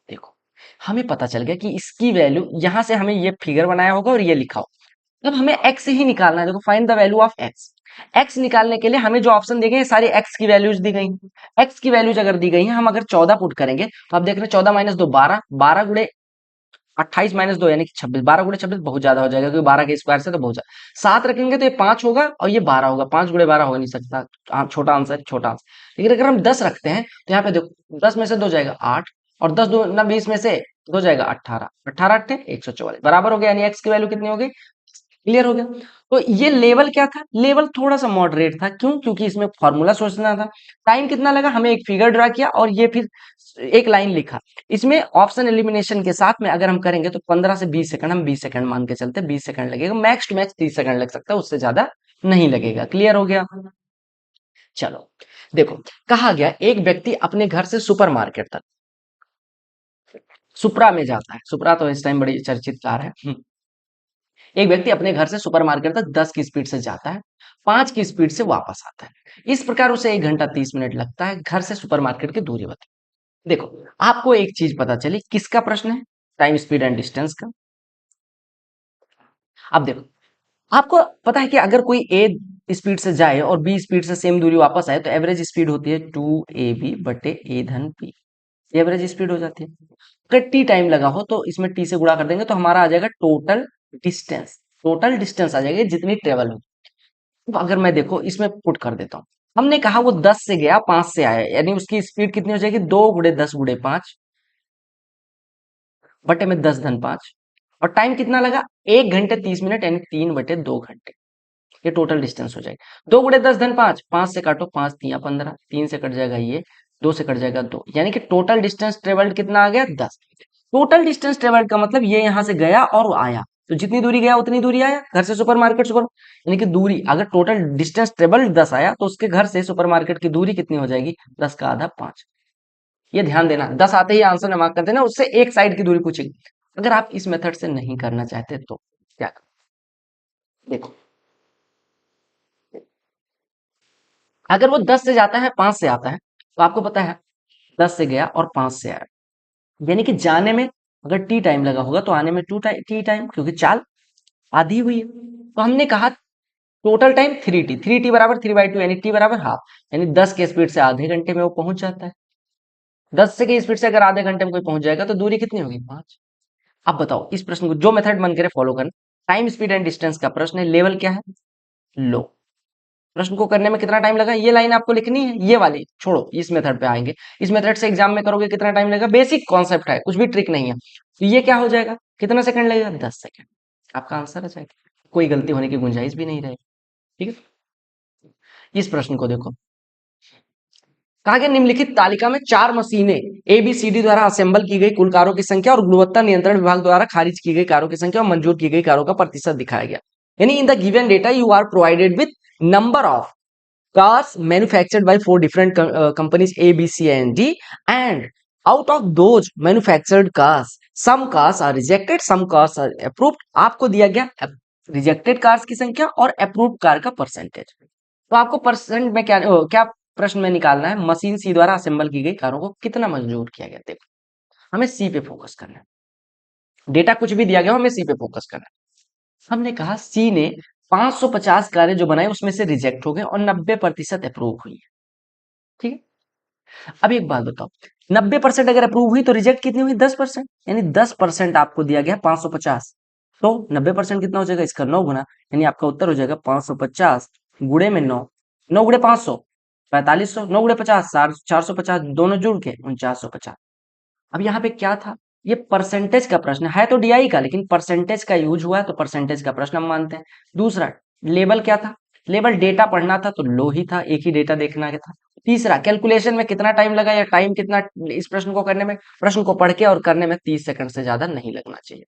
देखो हमें पता चल गया कि इसकी वैल्यू यहां से हमें ये फिगर बनाया होगा और ये लिखा होगा। अब हमें x ही निकालना है। देखो find the value of x। x निकालने के लिए हमें जो ऑप्शन दी गए हैं सारी x की वैल्यूज दी गई हैं। x की वैल्यूज अगर दी गई हैं, हम अगर 14 पुट करेंगे तो आप देख रहे हैं 14 माइनस 2 12, 12 गुणे 28 माइनस 2 यानी कि 26, 12 गुणे 26 बहुत ज्यादा हो जाएगा क्योंकि 12 के स्क्वायर से तो बहुत ज्यादा। 7 रखेंगे तो ये 5 होगा और ये 12 होगा, 5 गुणे 12 हो नहीं सकता। छोटा आंसर, छोटा आंसर। लेकिन अगर हम 10 रखते हैं तो यहाँ पे देखो 10 में से 2 जाएगा 8 और 10 दो ना 20 में से 2 जाएगा 18, 18 अट्ठे 144 बराबर हो गया, यानी एक्स की वैल्यू कितनी हो गई, क्लियर हो गया। तो ये लेवल क्या था, लेवल थोड़ा सा मॉडरेट था, क्यों, क्योंकि इसमें फॉर्मूला सोचना था। टाइम कितना लगा, हमें एक फिगर ड्रा किया और ये फिर एक लाइन लिखा। इसमें ऑप्शन एलिमिनेशन के साथ में अगर हम करेंगे तो 15 से 20 सेकंड, हम 20 सेकंड मान के चलते, 20 सेकंड लगेगा, मैक्स टू मैक्स 30 सेकंड लग सकता है, उससे ज्यादा नहीं लगेगा। क्लियर हो गया। चलो देखो, कहा गया एक व्यक्ति अपने घर से सुपरमार्केट तक सुपरा में जाता है। सुपरा तो इस टाइम बड़ी चर्चित कार है। एक व्यक्ति अपने घर से सुपरमार्केट तक 10 की स्पीड से जाता है, 5 की स्पीड से वापस आता है। इस प्रकार उसे 1 घंटा 30 मिनट लगता है। घर से सुपरमार्केट की दूरी बता। देखो आपको एक चीज पता चली, किसका प्रश्न है, टाइम स्पीड एंड डिस्टेंस का। अब देखो आपको पता है कि अगर कोई ए स्पीड से जाए और बी स्पीड से सेम दूरी वापस आए तो एवरेज स्पीड होती है 2ab बटे ए धन बी, एवरेज स्पीड हो जाती है। अगर टी टाइम लगा हो तो इसमें टी से गुणा कर देंगे तो हमारा आ जाएगा टोटल डिस्टेंस। टोटल डिस्टेंस आ जाएगी जितनी ट्रेवल हो। अब अगर मैं देखो इसमें पुट कर देता हूँ, हमने कहा वो 10 से गया 5 से आया, यानी उसकी स्पीड कितनी हो जाएगी, 2 गुणे 10 गुणे 5 बटे में 10 धन 5, और टाइम कितना लगा, 1 घंटे 30 मिनट यानी 3/2 घंटे। ये टोटल डिस्टेंस हो जाएगी। 2 गुणे 10 धन 5, 5 से काटो 5 तिया 15, 3 से कट जाएगा ये, 2 से कट जाएगा 2, यानी कि टोटल डिस्टेंस ट्रेवल्ड कितना आ गया, 10। टोटल डिस्टेंस ट्रेवल्ड का मतलब ये यहाँ से गया और आया, तो जितनी दूरी गया उतनी दूरी आया घर से सुपरमार्केट सुपर, यानी कि दूरी अगर टोटल डिस्टेंस ट्रेवल्ड 10 आया तो उसके घर से सुपरमार्केट की दूरी कितनी हो जाएगी, 10 का आधा 5। ये ध्यान देना, 10 आते ही आंसर में मार्क कर देना, उससे एक साइड की दूरी पूछेगी। अगर आप इस मेथड से नहीं करना चाहते तो क्या करो, देखो अगर वो 10 से जाता है 5 से आता है तो आपको पता है 10 से गया और 5 से आया, यानी कि जाने में अगर टी टाइम लगा होगा तो आने में टी टाइम, क्योंकि चाल आधी हुई है। तो हमने कहा टोटल टाइम 3t, 3t बराबर 3/2 यानी टी बराबर हाफ, यानी 10 के स्पीड से आधे घंटे में वो पहुंच जाता है। 10 से की स्पीड से अगर आधे घंटे में कोई पहुंच जाएगा तो दूरी कितनी होगी, 5। अब बताओ इस प्रश्न को जो मेथड मन करे फॉलो करना। टाइम स्पीड एंड डिस्टेंस का प्रश्न है, लेवल क्या है, लो। प्रश्न को करने में कितना टाइम लगा, ये लाइन आपको लिखनी है, ये वाली छोड़ो, इस मेथड पे आएंगे। इस मेथड से एग्जाम में करोगे कितना टाइम लगेगा, बेसिक कॉन्सेप्ट है, कुछ भी ट्रिक नहीं है। तो ये क्या हो जाएगा, कितना सेकंड लगेगा, 10 सेकंड। आपका आंसर आ जाएगा, कोई गलती होने की गुंजाइश भी नहीं रहेगी। ठीक है, इस प्रश्न को देखो, कहा गया निम्नलिखित तालिका में 4 मशीनें ABCD द्वारा असेंबल की गई कुल कारों की संख्या और गुणवत्ता नियंत्रण विभाग द्वारा खारिज की गई कारों की संख्या और मंजूर की गई कारों का प्रतिशत दिखाया गया। यानी in the given data you are provided with number of cars manufactured by 4 different companies A, B, C and D, and out of those manufactured cars some cars are rejected, some cars are approved। आपको दिया गया रिजेक्टेड कार्स की संख्या और अप्रूव्ड कार का परसेंटेज। तो आपको परसेंट में क्या प्रश्न में निकालना है, मशीन सी द्वारा असेंबल की गई कारों को कितना मंजूर किया गया। देखो हमें सी पे फोकस करना है, डेटा कुछ भी दिया गया हो हमें सी पे फोकस करना है। हमने कहा सी ने 550 कारें जो बनाई उसमें से रिजेक्ट हो गए और 90% अप्रूव हुई है। ठीक है, अब एक बात बताओ, 90% अगर अप्रूव हुई तो रिजेक्ट कितनी हुई, 10%, यानी 10% आपको दिया गया 550, तो 90% कितना हो जाएगा, इसका 9 गुना, यानी आपका उत्तर हो जाएगा 550 गुणे में 9, 9 गुणे 500 4500, 9 गुणे 50 450, दोनों जुड़ के 4950। अब यहाँ पे क्या था, ये परसेंटेज का प्रश्न है तो डीआई का, लेकिन परसेंटेज का यूज हुआ है तो परसेंटेज का प्रश्न हम मानते हैं। दूसरा लेवल क्या था, लेवल डेटा पढ़ना था तो लो ही था, एक ही डेटा देखना था। तीसरा कैलकुलेशन में कितना टाइम लगा या टाइम कितना इस प्रश्न को करने में, प्रश्न को पढ़ के और करने में 30 सेकंड से ज्यादा नहीं लगना चाहिए,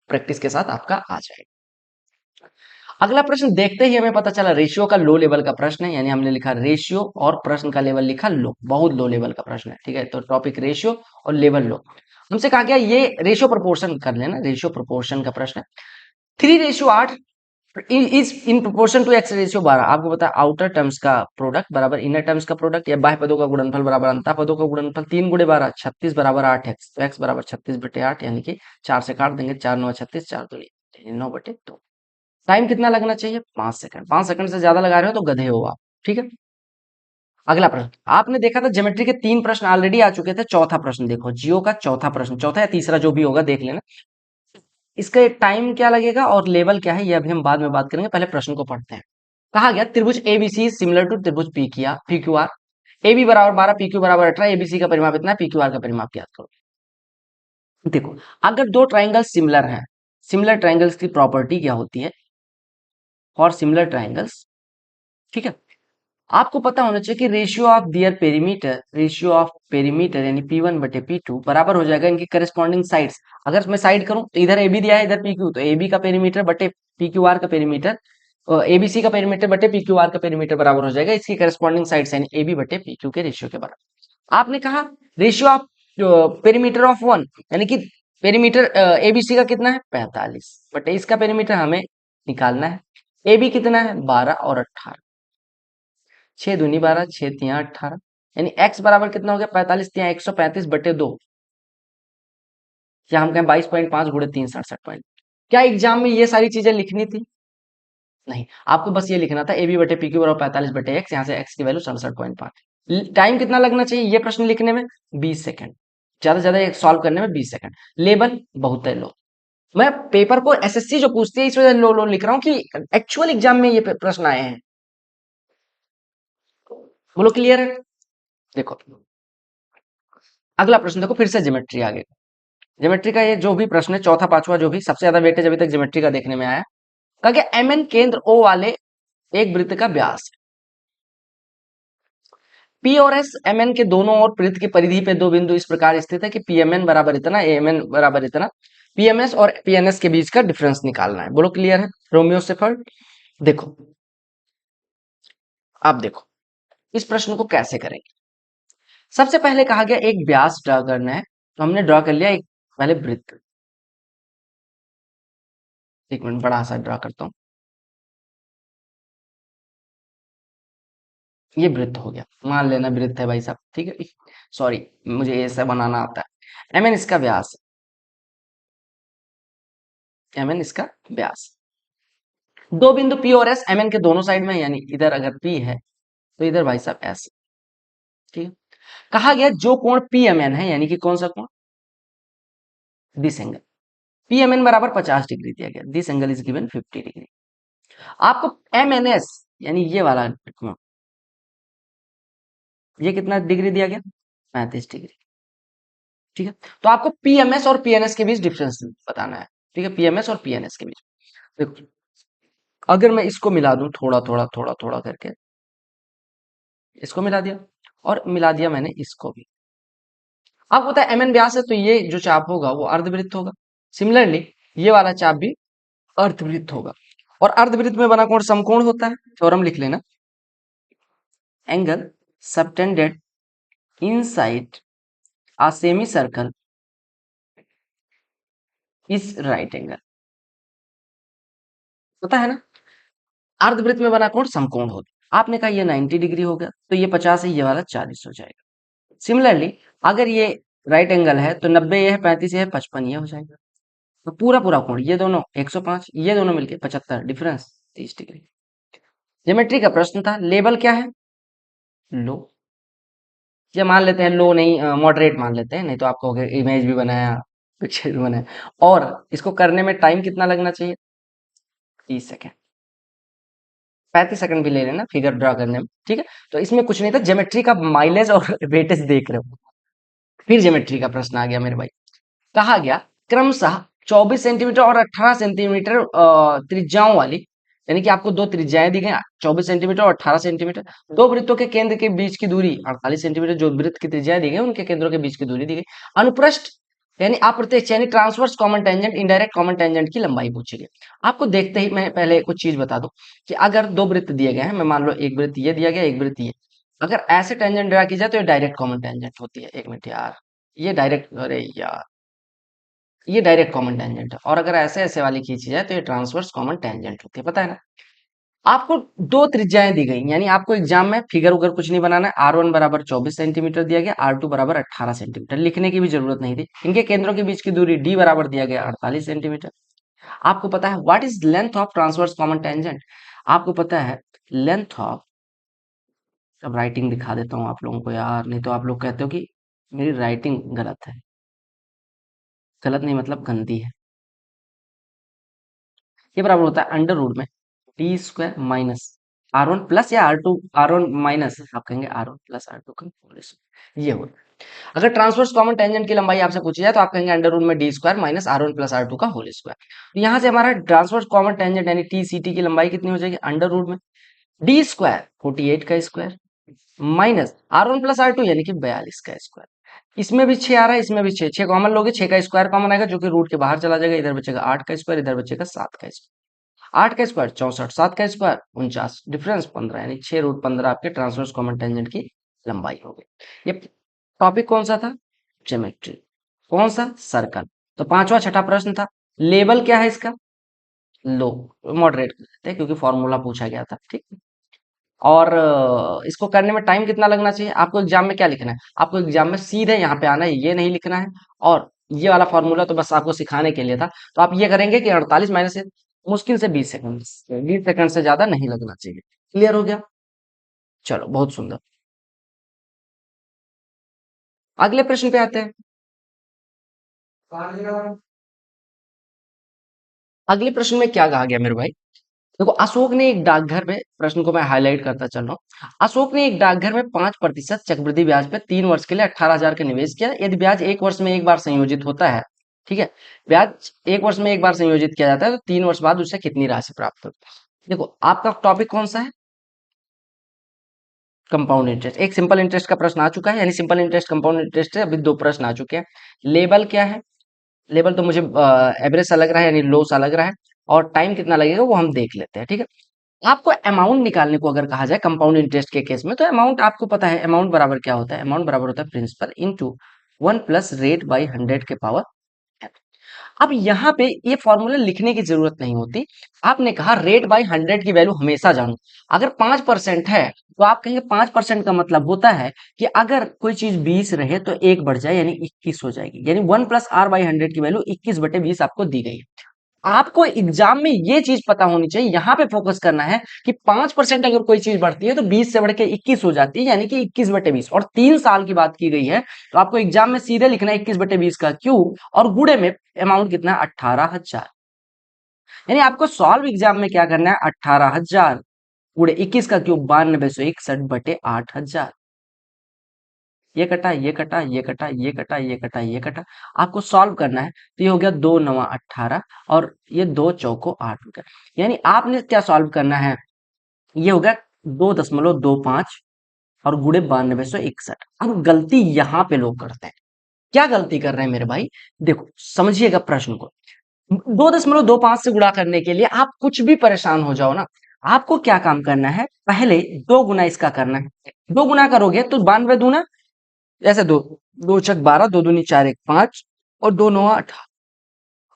प्रैक्टिस के साथ आपका आ जाएगा। अगला प्रश्न देखते ही हमें पता चला रेशियो का लो लेवल का प्रश्न है, यानी हमने लिखा रेशियो और प्रश्न का लेवल लिखा लो, बहुत लो लेवल का प्रश्न है। ठीक है, तो टॉपिक रेशियो और लेवल लो। हमसे कहा गया ये रेशियो प्रोपोर्शन कर लेना, रेशियो प्रोपोर्शन का प्रश्न है। 3:8 is in proportion to x ratio 12। आपको पता है आउटर टर्म्स का प्रोडक्ट बराबर इनर टर्म्स का प्रोडक्ट, या बाह्य पदों का गुणनफल बराबर अंतः पदों का गुणनफल। 3 × 12 36 बराबर 8x, तो x बराबर 36/8, यानी कि 4 से काट देंगे, 4 9 36, 4 2 9/2। टाइम कितना लगना चाहिए? 5 सेकंड। 5 सेकंड से ज्यादा लगा रहे हो तो गधे हो आप। ठीक है, अगला प्रश्न। आपने देखा था ज्योमेट्री के 3 प्रश्न ऑलरेडी आ चुके थे, चौथा प्रश्न देखो, जियो का चौथा प्रश्न, चौथा या तीसरा जो भी होगा देख लेना। इसका टाइम क्या लगेगा और लेवल क्या है ये अभी हम बाद में बात करेंगे, पहले प्रश्न को पढ़ते हैं। कहा गया त्रिभुज एबीसी सिमिलर टू त्रिभुज P Q R. A B बराबर 12, पी क्यू बराबर 18, एबीसी का परिमाप इतना है, पी क्यू आर का परिमाप ज्ञात करो। देखो, अगर दो ट्राइंगल सिमिलर हैं, सिमिलर ट्राइंगल्स की प्रॉपर्टी क्या होती है? फॉर सिमिलर ट्राइंगल्स, ठीक है, आपको पता होना चाहिए कि रेशियो ऑफ पेरीमीटर यानी P1/P2 बराबर हो जाएगा इनकी करस्पॉन्डिंग साइड्स। अगर मैं साइड करूं तो इधर AB दिया है, इधर PQ, तो AB का पेरीमीटर बटे PQR का पेरीमीटर, ABC का पेरीमीटर बटे PQR का पेरीमीटर बराबर हो जाएगा इसकी करस्पॉन्डिंग साइड्स यानी AB/PQ के रेशियो के बराबर। आपने कहा ratio of perimeter of one, यानी कि पेरीमीटर ABC का कितना है? 45, बटे इसका पेरीमीटर हमें निकालना है। AB कितना है? 12 और 18, 6 दूनी 12, 6 तिया 18, यानी x बराबर कितना हो गया? 45 तिया 135/2, या हम कहें 22.5 गुणे 3 67 पॉइंट। क्या एग्जाम में ये सारी चीजें लिखनी थी? नहीं, आपको बस ये लिखना था AB/PQ बराबर 45/x, यहाँ से x की वैल्यू 67.5। टाइम कितना लगना चाहिए ये प्रश्न लिखने में? 20 सेकंड, ज्यादा से ज्यादा सॉल्व करने में 20 सेकंड। लेवल बहुत है लो, मैं पेपर को एसएससी जो पूछती है इस वजह से लो लो लिख रहा हूँ कि एक्चुअल एग्जाम में ये प्रश्न आए हैं। बोलो क्लियर है? देखो, अगला प्रश्न देखो, फिर से ज्योमेट्री आगे। ज्योमेट्री का ये जो भी प्रश्न है, चौथा पांचवा जो भी, सबसे ज्यादा वेटेज अभी तक ज्योमेट्री का देखने में आया। कहा कि MN केंद्र O वाले एक वृत्त का व्यास, P और S MN के दोनों ओर वृत्त की परिधि पे दो बिंदु इस प्रकार स्थित है कि PMN बराबर इतना, AMN बराबर इतना। PMS और PNS के बीच का डिफरेंस निकालना है। बोलो क्लियर है? Romeo shepherd. देखो, आप देखो इस प्रश्न को कैसे करेंगे। सबसे पहले कहा गया एक व्यास ड्रा करना है, तो हमने ड्रा कर लिया एक पहले वृत्त। एक मिनट, बड़ा सा ड्रा करता हूं। ये वृत्त हो गया, मान लेना वृत्त है भाई साहब, ठीक है। सॉरी, मुझे ऐसा बनाना आता है। MN इसका व्यास, MN इसका व्यास। दो बिंदु P और S MN के दोनों साइड में है, यानी इधर अगर P है तो इधर भाई साहब S, ठीक है। कहा गया जो कोण PMN है, यानी कि कौन सा कोण? दिस एंगल PMN बराबर 50 डिग्री दिया गया, this angle is given 50 degree. आपको MNS यानी ये वाला कोण, ये कितना डिग्री दिया गया? 35 डिग्री, ठीक है। तो आपको PMS और PNS के बीच डिफरेंस बताना है, ठीक है, PMS और PNS के बीच। देखो, अगर मैं इसको मिला दूं थोड़ा थोड़ा थोड़ा थोड़ा करके, इसको मिला दिया और मिला दिया मैंने इसको भी। अब होता है MN व्यास है तो ये जो चाप होगा वो अर्धवृत्त होगा। सिमिलरली ये वाला चाप भी अर्धवृत्त होगा, और अर्धवृत्त में बना कोण समकोण होता है। थ्योरम लिख लेना, angle subtended inside a semicircle is right angle, पता है ना। अर्धवृत्त में बना कोण समकोण होता है। आपने कहा ये 90 डिग्री हो गया तो ये 50 है, ये वाला 40 हो जाएगा। सिमिलरली अगर ये राइट एंगल है तो 90 ये है, 35 ये है, 55 ये हो जाएगा। तो पूरा पूरा कोण ये दोनों 105, ये दोनों मिलके 75, डिफरेंस 30 डिग्री। ज्योमेट्री का प्रश्न था, लेवल क्या है? लो, ये मान लेते हैं लो नहीं, मॉडरेट मान लेते हैं, नहीं तो आपको इमेज भी बनाया, पिक्चर भी बनाया। और इसको करने में टाइम कितना लगना चाहिए? 30 सेकेंड, 35 सेकंड भी ले लेना फिगर ड्रा करने में, ठीक है। तो इसमें कुछ नहीं था, ज्योमेट्री का माइलेज और वेटेज देख रहे हो। फिर ज्योमेट्री का प्रश्न आ गया मेरे भाई। कहा गया क्रमशः 24 सेंटीमीटर और 18 सेंटीमीटर त्रिज्याओं वाली, यानी कि आपको दो त्रिज्याएं दी गई, 24 सेंटीमीटर और 18 सेंटीमीटर। दो वृत्तों के केंद्र के बीच की दूरी 48 सेंटीमीटर, जो वृत्त की त्रिज्याएं दी गई उनके केंद्रों के बीच की दूरी दी गई। अनुप्रस्थ यानी अप्रत्यक्ष यानी transverse common tangent indirect common tangent की लंबाई पूछी गई। आपको देखते ही मैं पहले कुछ चीज बता दूं कि अगर दो वृत्त दिए गए हैं, मैं मान लो एक वृत्त ये दिया गया, एक वृत्त ये, अगर ऐसे टेंजेंट ड्रा की जाए तो ये डायरेक्ट कॉमन टेंजेंट होती है। एक मिनट यार, ये डायरेक्ट, अरे यार, ये डायरेक्ट कॉमन टेंजेंट है। और अगर ऐसे ऐसे वाली खींची जाए तो ये ट्रांसवर्स कॉमन टेंजेंट होती है, पता है ना। आपको दो त्रिज्याएं दी गई, यानी आपको एग्जाम में फिगर उगर कुछ नहीं बनाना है। R1 बराबर 24 सेंटीमीटर दिया गया, R2 बराबर 18 सेंटीमीटर, लिखने की भी जरूरत नहीं थी। इनके केंद्रों के बीच की दूरी D बराबर दिया गया 48 सेंटीमीटर। आपको पता है what is length of transverse common tangent, आपको पता है लेंथ ऑफ, अब राइटिंग दिखा देता हूँ आप लोगों को यार, नहीं तो आप लोग कहते हो कि मेरी राइटिंग गलत है। गलत नहीं मतलब गंदी है। ये बराबर होता है अंडर रूट में D² माइनस R1 प्लस या R2, R1 माइनस, आप कहेंगे R1 प्लस R2 का होल स्क्वायर, ये होता है। अगर ट्रांसवर्स कॉमन टेंजेंट की लंबाई आपसे पूछी जाए तो आप कहेंगे अंडर रूट में D² minus R1 plus R2 का होल स्क्वायर। तो यहाँ से हमारा ट्रांसवर्स कॉमन टेंजेंट यानी TCT की लंबाई कितनी हो जाएगी, अंडर रूट में D² 48 का square minus R1 plus R2 यानी कि 42 का स्क्वायर। इसमें भी 6 आ रहा है, इसमें भी 6, 6 कॉमन लोगे, 6 का स्क्वायर कॉमन आएगा जो कि रूट के बाहर चला जाएगा, इधर बचेगा 8 का स्क्वायर, इधर बचेगा 7 का स्क्वायर। 8 का स्क्वायर 64, 7 का स्क्वायर 49, डिफरेंस 15, यानी 6√15 आपके ट्रांसवर्स कॉमन टेंजेंट की लंबाई हो गई। ये टॉपिक कौन सा था, ज्योमेट्री। कौन सा, सर्कल। तो पांचवा छठा प्रश्न था, लेवल क्या है इसका, लो, मॉडरेट करते हैं क्योंकि फॉर्मूला पूछा गया था, ठीक। और इसको करने में टाइम कितना लगना चाहिए, आपको एग्जाम में क्या लिखना है, आपको एग्जाम में सीधे यहाँ पे आना है, ये नहीं लिखना है। और ये वाला फॉर्मूला तो बस आपको सिखाने के लिए था। तो आप ये करेंगे कि 48 माइनस से मुश्किल से 20 सेकंड, 20 सेकंड से ज्यादा नहीं लगना चाहिए। क्लियर हो गया, चलो बहुत सुंदर। अगले प्रश्न पे आते हैं। अगले प्रश्न में क्या कहा गया मेरे भाई, देखो अशोक ने एक डाकघर में, प्रश्न को मैं हाईलाइट करता चल रहा हूँ। अशोक ने एक डाकघर में 5% चक्रवृद्धि ब्याज पे 3 वर्ष के लिए 18,000 का निवेश किया। यदि ब्याज एक वर्ष में एक बार संयोजित होता है, ठीक है, ब्याज एक वर्ष में एक बार संयोजित किया जाता है, तो 3 वर्ष बाद उसे कितनी राशि प्राप्त होती है। देखो आपका टॉपिक कौन सा है, कंपाउंड इंटरेस्ट। एक सिंपल इंटरेस्ट का प्रश्न आ चुका है, यानी सिंपल इंटरेस्ट कंपाउंड इंटरेस्ट है, अभी दो प्रश्न आ चुके हैं। लेवल क्या है, लेवल तो मुझे एवरेज सा लग रहा है, यानी लो सा लग रहा है। और टाइम कितना लगेगा वो हम देख लेते हैं, ठीक है। आपको अमाउंट निकालने को अगर कहा जाए कंपाउंड इंटरेस्ट के केस में, तो अमाउंट आपको पता है, अमाउंट बराबर क्या होता है, अमाउंट बराबर होता है principal into 1 plus rate by 100 के पावर n। अब यहाँ पे ये फॉर्मूला लिखने की जरूरत नहीं होती। आपने कहा रेट बाई 100 की वैल्यू हमेशा जानो। अगर 5% है तो आप कहेंगे 5% का मतलब होता है कि अगर कोई चीज 20 रहे तो एक बढ़ जाए, यानी 21 हो जाएगी, यानी 1 + r/100 की वैल्यू 21/20 आपको दी गई है। आपको एग्जाम में ये चीज पता होनी चाहिए, यहां पे फोकस करना है कि 5% अगर कोई चीज बढ़ती है तो 20 से बढ़ के 21 हो जाती है, यानी कि 21/20, और 3 साल की बात की गई है। तो आपको एग्जाम में सीधे लिखना है 21/20 का क्यूब, और गुणे में अमाउंट कितना है, 18,000। यानी आपको सॉल्व एग्जाम में क्या करना है, 18,000 गुणे 21 का क्यूब 9261/8,000। ये कटा, ये कटा, ये कटा, ये कटा, ये कटा, ये कटा, आपको सॉल्व करना है। तो ये हो गया 2×9 = 18, और ये 2×4 = 8 हो गया। यानी आपने क्या सॉल्व करना है, ये हो गया 2.25 और गुणे 9261। अब गलती यहाँ पे लोग करते हैं, क्या गलती कर रहे हैं मेरे भाई, देखो समझिएगा प्रश्न को। 2.25 से गुणा करने के लिए आप कुछ भी परेशान हो जाओ ना, आपको क्या काम करना है, पहले 2 गुना इसका करना है। 2 गुना करोगे तो 92 दूना, ऐसे दो, 2×6 = 12, 2×2 = 4, 1 5, और 2×9 = 18।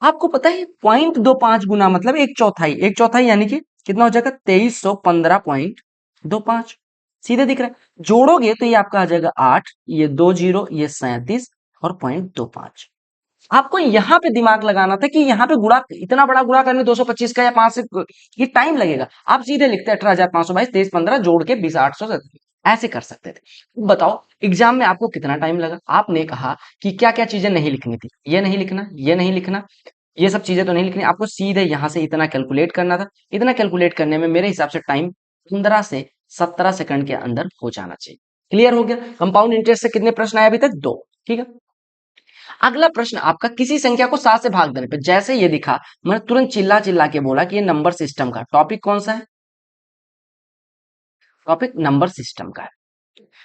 आपको पता है 0.25 गुना मतलब एक चौथाई, एक चौथाई यानी कि कितना हो जाएगा, 2315.25। सीधे दिख रहा है, जोड़ोगे तो ये आपका आ जाएगा 8, ये 2 0, ये 37, और 0.25। आपको यहाँ पे दिमाग लगाना था कि यहाँ पे गुणा, इतना बड़ा गुणा करने 225 का या 5 से, ये टाइम लगेगा। आप सीधे लिखते 18,522, 2315 जोड़ के 20,800, ऐसे कर सकते थे। बताओ एग्जाम में आपको कितना टाइम लगा। आपने कहा कि क्या क्या चीजें नहीं लिखनी थी, ये नहीं लिखना, ये नहीं लिखना, ये सब चीजें तो नहीं लिखनी, आपको सीधे यहाँ से इतना कैलकुलेट करना था। इतना कैलकुलेट करने में मेरे हिसाब से टाइम 15 से 17 सेकंड के अंदर हो जाना चाहिए। क्लियर हो गया। कंपाउंड इंटरेस्ट से कितने प्रश्न आए अभी तक, 2, ठीक है। अगला प्रश्न आपका, किसी संख्या को 7 से भाग देने पे, जैसे ये दिखा, मैंने तुरंत चिल्ला चिल्ला के बोला कि ये नंबर सिस्टम का टॉपिक कौन सा है, टॉपिक नंबर सिस्टम का है।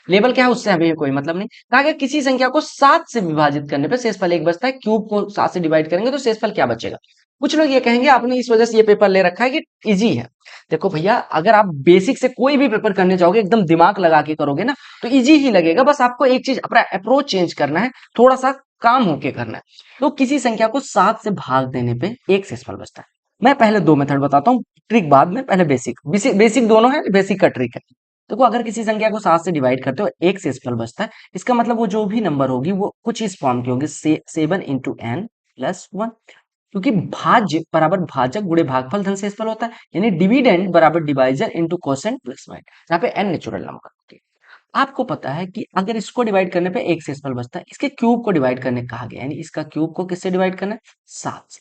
लेबल क्या है उससे हमें कोई मतलब नहीं। कहा गया किसी संख्या को 7 से विभाजित करने पे शेषफल 1 बचता है, क्यूब को 7 से डिवाइड करेंगे तो शेषफल क्या बचेगा। कुछ लोग ये कहेंगे आपने इस वजह से ये पेपर ले रखा है कि इजी है। देखो भैया, अगर आप बेसिक से कोई भी पेपर करने जाओगे एकदम दिमाग लगा के करोगे ना तो इजी ही लगेगा, बस आपको एक चीज अपना अप्रोच चेंज करना है, थोड़ा सा काम होके करना है। तो किसी संख्या को 7 से भाग देने पे एक शेषफल बचता है। मैं पहले दो मेथड बताता हूँ, ट्रिक बाद में, पहले बेसिक बेसिक बेसिक दोनों है, बेसिक का ट्रिक है। देखो अगर किसी संख्या को 7 से डिवाइड करते हो एक शेषफल बचता है, इसका मतलब वो जो भी नंबर होगी वो कुछ इस फॉर्म की होगी, 7 into n+1, क्योंकि भाज्य बराबर भाजक गुणे भागफल धन शेषफल होता है, यानी डिविडेंड बराबर divisor into quotient plus wide, यहाँ पे n नेचुरल नंबर। आपको पता है कि अगर इसको डिवाइड करने पे एक शेषफल बचता है, इसके क्यूब को डिवाइड करने कहा गया, यानी इसका क्यूब को किससे डिवाइड करना है, 7 से।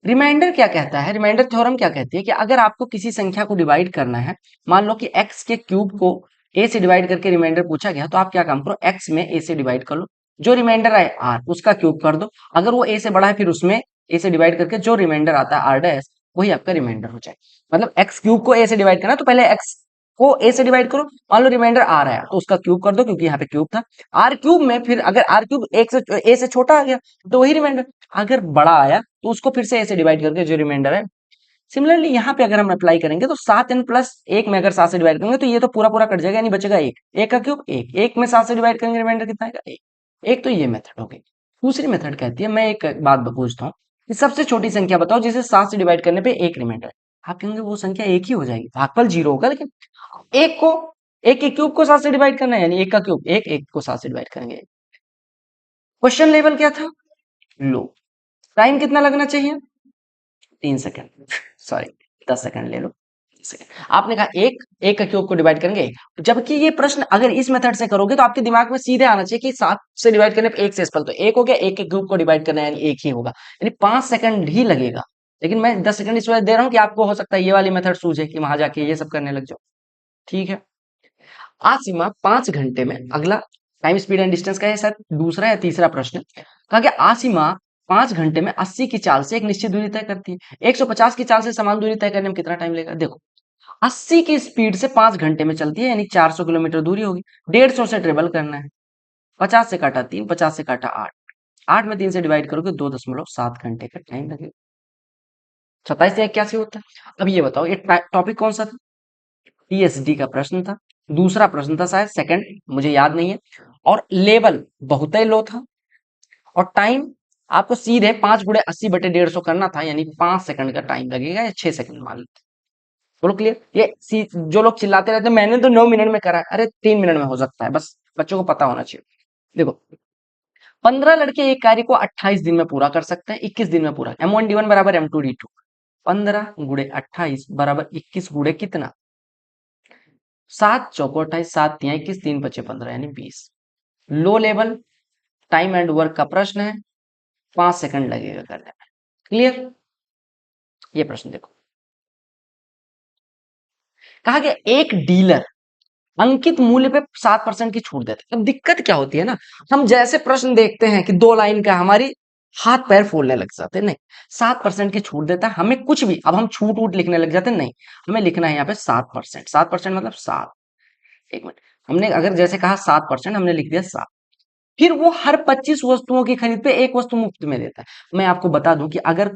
रिमाइंडर क्या कहता है, रिमाइंडर थ्योरम क्या कहती है कि अगर आपको किसी संख्या को डिवाइड करना है, मान लो कि x के क्यूब को a से डिवाइड करके रिमाइंडर पूछा गया, तो आप क्या काम करो, x में a से डिवाइड कर लो, जो रिमाइंडर आए r उसका क्यूब कर दो, अगर वो a से बड़ा है फिर उसमें a से डिवाइड करके जो रिमाइंडर आता है r डैश वही आपका रिमाइंडर हो जाए। मतलब x क्यूब को a से डिवाइड करना तो पहले x को a से डिवाइड करो, मान लो रिमाइंडर r आया तो उसका क्यूब कर दो, क्योंकि यहाँ पे क्यूब था। r क्यूब में फिर अगर r क्यूब एक से a से छोटा आ गया तो वही रिमाइंडर, अगर बड़ा आया तो उसको फिर से ऐसे डिवाइड करके जो रिमाइंडर है। सिमिलरली यहाँ पे अगर हम अप्लाई करेंगे तो 7n+1 में अगर 7 से डिवाइड करेंगे तो ये तो पूरा पूरा कट जाएगा, यानी बचेगा एक, एक का क्यूब एक, एक में 7 से डिवाइड करेंगे रिमाइंडर कितना आएगा, एक। एक तो ये मेथड हो गई। दूसरी मेथड कहती है, मैं एक बात पूछता हूँ कि सबसे छोटी संख्या बताओ जिसे 7 से डिवाइड करने पे एक रिमाइंडर। आप कहेंगे वो संख्या एक ही हो जाएगी, भागफल 0 होगा, लेकिन एक को, एक के क्यूब को 7 से डिवाइड करना है, यानी एक का क्यूब एक, एक को 7 से डिवाइड करेंगे। क्वेश्चन लेवल क्या था, लो। टाइम कितना लगना चाहिए, 3 सेकंड, सॉरी 10 सेकंड ले लो, आपने कहा एक, एक का क्यूब को डिवाइड करेंगे एक। जबकि ये प्रश्न अगर इस मेथड से करोगे तो आपके दिमाग में सीधे आना चाहिए कि 7 से डिवाइड करने पे एक शेषफल तो एक हो गया, एक के क्यूब को डिवाइड करना है यानी एक ही होगा, यानी 5 सेकंड ही लगेगा। लेकिन मैं 10 सेकंड इस वजह दे रहा हूँ कि आपको हो सकता है ये वाली मेथड सूझे कि वहां जाके ये सब करने लग जाओ। ठीक है, आसीमा 5 घंटे में, अगला टाइम स्पीड एंड डिस्टेंस का है सर, दूसरा या तीसरा प्रश्न। कहा कि आसीमा 5 घंटे में 80 की चाल से एक निश्चित दूरी तय करती है, 150 की चाल से समान दूरी तय करने में कितना टाइम लगेगा। देखो 80 की स्पीड से 5 घंटे में चलती है, यानी 400 किलोमीटर दूरी होगी, 150 से ट्रेवल करना है, 50 से काटा 3, 50 से काटा 8, 8 में 3 से डिवाइड करोगे 2.7 घंटे का टाइम लगेगा। 27 से 81 होता है। अब ये बताओ ये टॉपिक कौन सा था, टीएसडी का प्रश्न था, दूसरा प्रश्न था शायद, सेकंड मुझे याद नहीं है, और लेवल बहुत ही लो था, और टाइम आपको सीधे 5 × 80/150 करना था, यानी 5 सेकंड का टाइम लगेगा या 6 सेकंड मान लो। बोलो क्लियर, जो लोग चिल्लाते रहते हैं मैंने तो 9 मिनट में करा है, अरे 3 मिनट में हो सकता है, बस बच्चों को पता होना चाहिए। देखो 15 लड़के एक कार्य को 28 दिन में पूरा कर सकते हैं, 21 दिन में पूरा, M1D1 बराबर M2D2, 15 × 28 = 21 गुणे कितना, 7 × 4 = 28, 7 × 3 = 21, 3 × 5 = 15, यानी 20। Low level time and work का प्रश्न है, 5 सेकंड लगेगा करने में। क्लियर, ये प्रश्न देखो, कहा गया एक डीलर अंकित मूल्य पे 7% की छूट देता है। अब दिक्कत क्या होती है ना, हम जैसे प्रश्न देखते हैं कि 2 लाइन का, हमारी हाथ पैर फूलने लग जाते हैं, नहीं 7% की छूट देता है हमें कुछ भी, अब हम छूट वूट लिखने लग जाते हैं, नहीं हमें लिखना है यहाँ पे 7%, 7% मतलब 7, एक मिनट, हमने अगर जैसे कहा 7%, हमने लिख दिया 7। फिर वो हर 25 वस्तुओं की खरीद पे एक वस्तु मुफ्त में देता है। मैं आपको बता दूं कि अगर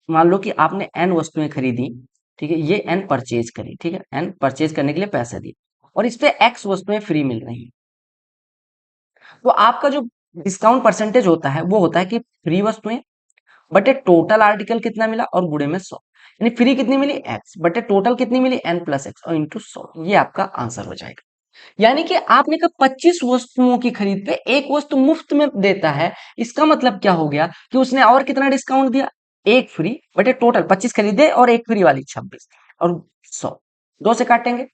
मान लो कि आपने n वस्तुएं खरीदी, ठीक है, ये n परचेज करी, ठीक है, n परचेज करने के लिए पैसे दिए, और इस पे x वस्तुएं फ्री मिल रही हैं, तो आपका जो डिस्काउंट परसेंटेज होता है वो होता है कि फ्री वस्तुएं बटे टोटल आर्टिकल कितना मिला और गुणे में 100, यानी फ्री कितनी मिली x बटे टोटल कितनी मिली n+x और इंटू 100, ये आपका आंसर हो जाएगा। यानी कि आपने कहा 25 वस्तुओं की खरीद पे एक वस्तु मुफ्त में देता है, इसका मतलब क्या हो गया कि उसने और कितना डिस्काउंट दिया, एक फ्री बटे टोटल 25 खरीदे और एक फ्री वाली 26 और 100, दो से काटेंगे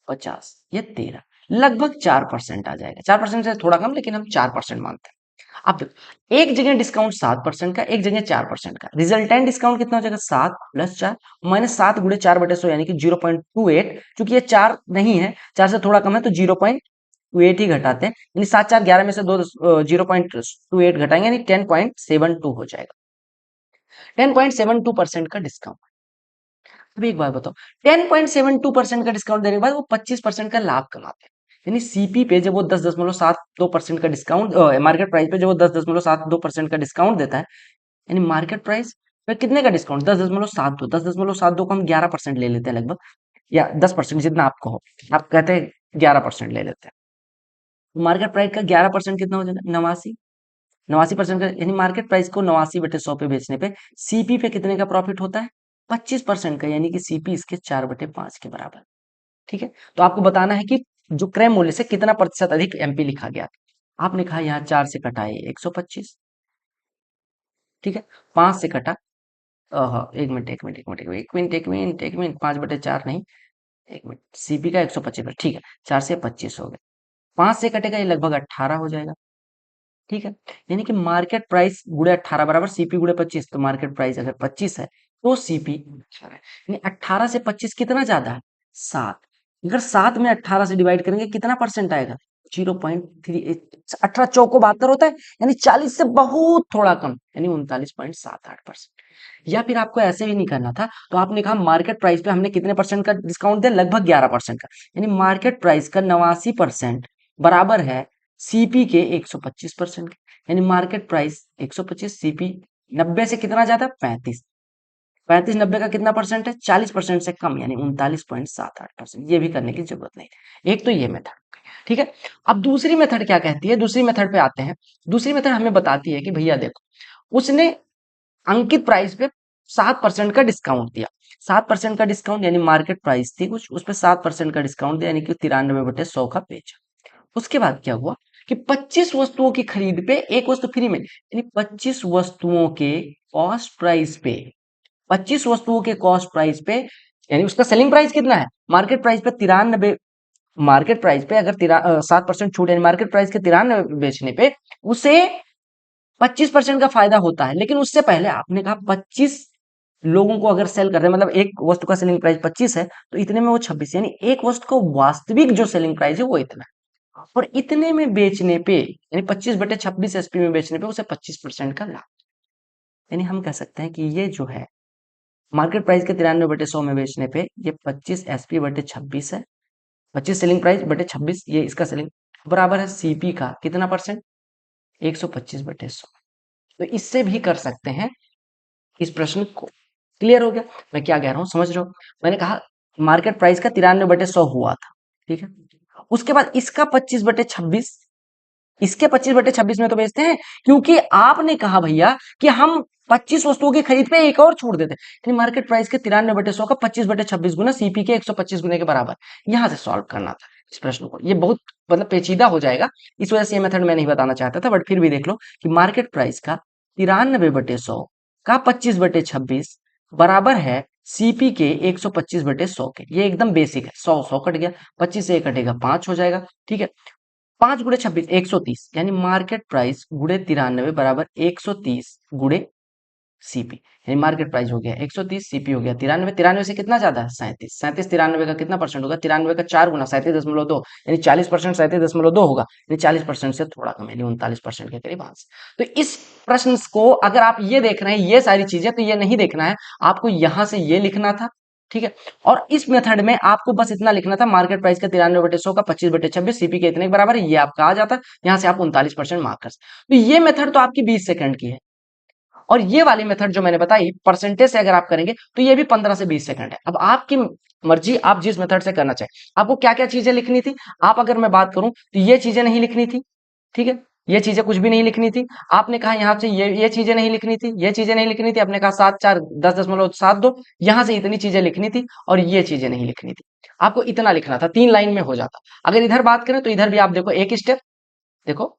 50, ये 13, लगभग 4% आ जाएगा, 4% से थोड़ा कम लेकिन हम 4% मानते हैं। अब देखो एक जगह डिस्काउंट 7% का, एक जगह 4% का, रिजल्टेंट डिस्काउंट कितना हो जाएगा, 7 + 4 -7 × 4/100, यानी कि 0.28, क्योंकि ये 4 नहीं है, 4 से थोड़ा कम है तो 0.28 ही घटाते हैं, यानी 7 4 11 में से दो 0.28 घटाएंगे, यानी 10.72 हो जाएगा, 10.72% का डिस्काउंट। अब एक बात बताओ, 10.72% का डिस्काउंट देने के बाद वो 25% का लाभ कमाते हैं, यानी सीपी पे जब वो 10.72% का डिस्काउंट, मार्केट प्राइस पे जब वो 10.72% का डिस्काउंट देता है, यानी मार्केट प्राइस पे कितने का डिस्काउंट, 10.72, 10.72 को हम 11% ले लेते हैं लगभग, या 10% जितना आपको हो, आप कहते हैं 11% ले लेते हैं, तो मार्केट प्राइस का 11% कितना हो जाएगा, 89, 89% का, यानी मार्केट प्राइस को 89/100 पे बेचने पे सीपी पे कितने का प्रॉफिट होता है, 25% का, यानी कि सीपी इसके 4/5 के बराबर। ठीक है, तो आपको बताना है कि जो क्रय मूल्य से कितना प्रतिशत अधिक एमपी लिखा गया। आपने कहा यहाँ 4 से कटाए 125, ठीक है, 5 से कटा, एक मिनट एक मिनट एक मिनट एक मिनट एक मिनट एक मिनट एक मिनट, 5/4 नहीं, एक मिनट, सीपी का 125, ठीक है, 4 से 25 हो गए, 5 से कटेगा, ये लगभग 18 हो जाएगा। ठीक है, यानी कि मार्केट प्राइस गुड़े 18 बराबर सीपी गुड़े 25, तो मार्केट प्राइस अगर 25 है तो सीपी 18 है, यानी 18 से 25 कितना ज्यादा है, 7। अगर 7 में 18 से डिवाइड करेंगे कितना परसेंट आएगा, 0.38, 18 चौको 72 होता है, यानी 40 से बहुत थोड़ा कम, यानी 39.78%। या फिर आपको ऐसे भी नहीं करना था, तो आपने कहा मार्केट प्राइस पे हमने कितने परसेंट का डिस्काउंट दिया, लगभग 11% का, यानी मार्केट प्राइस का 89% बराबर है सीपी के 125% के, यानी मार्केट प्राइस 125, सीपी 90 से कितना ज्यादा, 35, 35 90 का कितना परसेंट है, 40% से कम, यानी 39.78%। ये भी करने की जरूरत नहीं। एक तो ये मेथड, ठीक है। अब दूसरी मेथड क्या कहती है, दूसरी मेथड पे आते हैं। दूसरी मेथड हमें बताती है कि भैया देखो, उसने अंकित प्राइस पे 7% का डिस्काउंट दिया, 7% का डिस्काउंट, यानी मार्केट प्राइस थी कुछ, उस पर 7% का डिस्काउंट दिया, यानी कि 93/100 का बेचा। उसके बाद क्या हुआ कि 25 वस्तुओं की खरीद पे एक वस्तु फ्री में, यानी 25 वस्तुओं के कॉस्ट प्राइस पे, 25 वस्तुओं के कॉस्ट प्राइस पे, यानी उसका सेलिंग प्राइस कितना है, मार्केट प्राइस पे 93, मार्केट प्राइस पे अगर 7% छूट, यानी मार्केट प्राइस के 93 बेचने पे उसे 25% का फायदा होता है। लेकिन उससे पहले आपने कहा 25 लोगों को अगर सेल कर रहे हैं, मतलब एक वस्तु का सेलिंग प्राइस 25 है, तो इतने में वो 26, यानी एक वस्तु का वास्तविक जो सेलिंग प्राइस है वो इतना है। और इतने में बेचने पे, यानी 25/26 एसपी में बेचने पे उसे 25% का लाभ, यानी हम कह सकते हैं कि ये जो है मार्केट प्राइस के 93/100 में बेचने पे ये 25 एसपी/26 है, 25 सेलिंग प्राइस बटे 26, ये इसका सेलिंग बराबर है सीपी का कितना परसेंट, 125/100। तो इससे भी कर सकते हैं इस प्रश्न को। क्लियर हो गया मैं क्या कह रहा हूँ, समझ रहे हो। मैंने कहा मार्केट प्राइस का 93/100 हुआ था, ठीक है, उसके बाद इसका 25/26, इसके 25/26 में तो बेचते हैं, क्योंकि आपने कहा भैया कि हम 25 वस्तुओं की खरीद पे एक और छूट देते हैं, मार्केट प्राइस के 93/100 का 25/26 गुना सीपी के 125 गुने के बराबर। यहां से सॉल्व करना था इस प्रश्न को, ये बहुत मतलब पेचीदा हो जाएगा, इस वजह से ये मेथड मैं नहीं बताना चाहता था, बट फिर भी देख लो कि मार्केट प्राइस का 93/100 का 25/26 बराबर है सीपी के 125/100 के। ये एकदम बेसिक है, 100 कट गया, 25 से कटेगा 5 हो जाएगा, ठीक है, 5 × 26 130, यानी मार्केट प्राइस गुड़े 93 बराबर 130 गुड़े सीपी, यानी मार्केट प्राइस हो गया 130, सीपी हो गया 93, 93 से कितना ज्यादा है 37, 37 93 का कितना परसेंट होगा, 93 का 4 गुना 37.2, यानी 40%, 37.2 होगा, यानी 40% से थोड़ा कम, यानी 39% के करीब आंसर। तो इस प्रश्न को अगर आप ये देख रहे हैं ये सारी चीजें, तो ये नहीं देखना है आपको, यहां से ये लिखना था, ठीक है। और इस मेथड में आपको बस इतना लिखना था, मार्केट प्राइस का 93/100 का 25/26 सीपी के इतने के बराबर है, ये आपका आ जाता, यहां से आप 39% मार्क कर सकते। तो ये मेथड तो आपकी 20 सेकंड की है, और ये वाली मेथड जो मैंने बताई परसेंटेज से अगर आप करेंगे तो ये भी 15 से 20 सेकंड है। अब आपकी मर्जी, आप जिस मेथड से करना चाहे। आपको क्या क्या चीजें लिखनी थी, आप अगर मैं बात करूं तो ये चीजें नहीं लिखनी थी, ठीक है, ये चीजें कुछ भी नहीं लिखनी थी। आपने कहा यहाँ से ये चीजें नहीं लिखनी थी, ये चीजें नहीं लिखनी थी, आपने कहा 7 4 10.72, यहां से इतनी चीजें लिखनी थी, और ये चीजें नहीं लिखनी थी। आपको इतना लिखना था, 3 लाइन में हो जाता। अगर इधर बात करें तो इधर भी आप देखो, एक स्टेप देखो,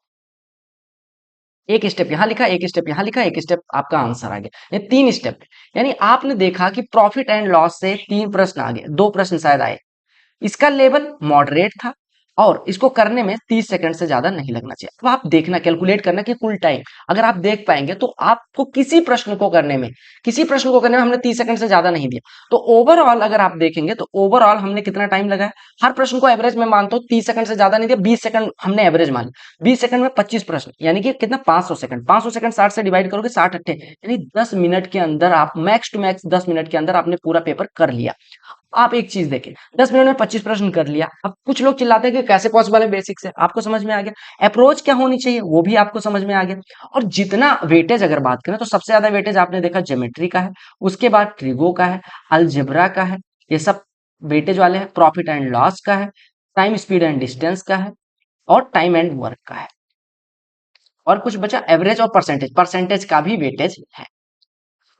एक स्टेप यहां लिखा, एक स्टेप यहां लिखा, एक स्टेप आपका आंसर आ गया, ये 3 स्टेप। यानी आपने देखा कि प्रॉफिट एंड लॉस से 3 प्रश्न आ गए, 2 प्रश्न शायद आए, इसका लेवल मॉडरेट था, और इसको करने में 30 सेकंड से ज्यादा नहीं लगना चाहिए। अब आप देखना, कैलकुलेट करना कि कुल टाइम अगर आप देख पाएंगे तो आपको किसी प्रश्न को करने में, किसी प्रश्न को करने में हमने 30 सेकंड से ज्यादा नहीं दिया, तो ओवरऑल अगर आप देखेंगे तो ओवरऑल हमने कितना टाइम लगाया, हर प्रश्न को एवरेज में मानता हूं 30 सेकंड से ज्यादा नहीं दिया, 20 सेकंड हमने एवरेज मान लिया, 20 सेकंड में 25 प्रश्न, यानी कि कितना 500 सेकंड, 500 सेकंड 60 से डिवाइड करोगे 60 अट्ठे, यानी 10 मिनट के अंदर आप, मैक्स टू मैक्स 10 मिनट के अंदर आपने पूरा पेपर कर लिया। आप एक चीज देखें, 10 मिनट में 25 प्रश्न कर लिया। अब कुछ लोग चिल्लाते हैं कि कैसे पॉसिबल है, बेसिक से आपको समझ में आ गया। अप्रोच क्या होनी चाहिए वो भी आपको समझ में आ गया। और जितना वेटेज अगर बात करें तो सबसे ज्यादा वेटेज आपने देखा ज्योमेट्री का है, उसके बाद ट्रिगो का है, अलजेब्रा का है, ये सब वेटेज वाले हैं। प्रॉफिट एंड लॉस का है, टाइम स्पीड एंड डिस्टेंस का है, और टाइम एंड वर्क का है। और कुछ बचा एवरेज और परसेंटेज, परसेंटेज का भी वेटेज है।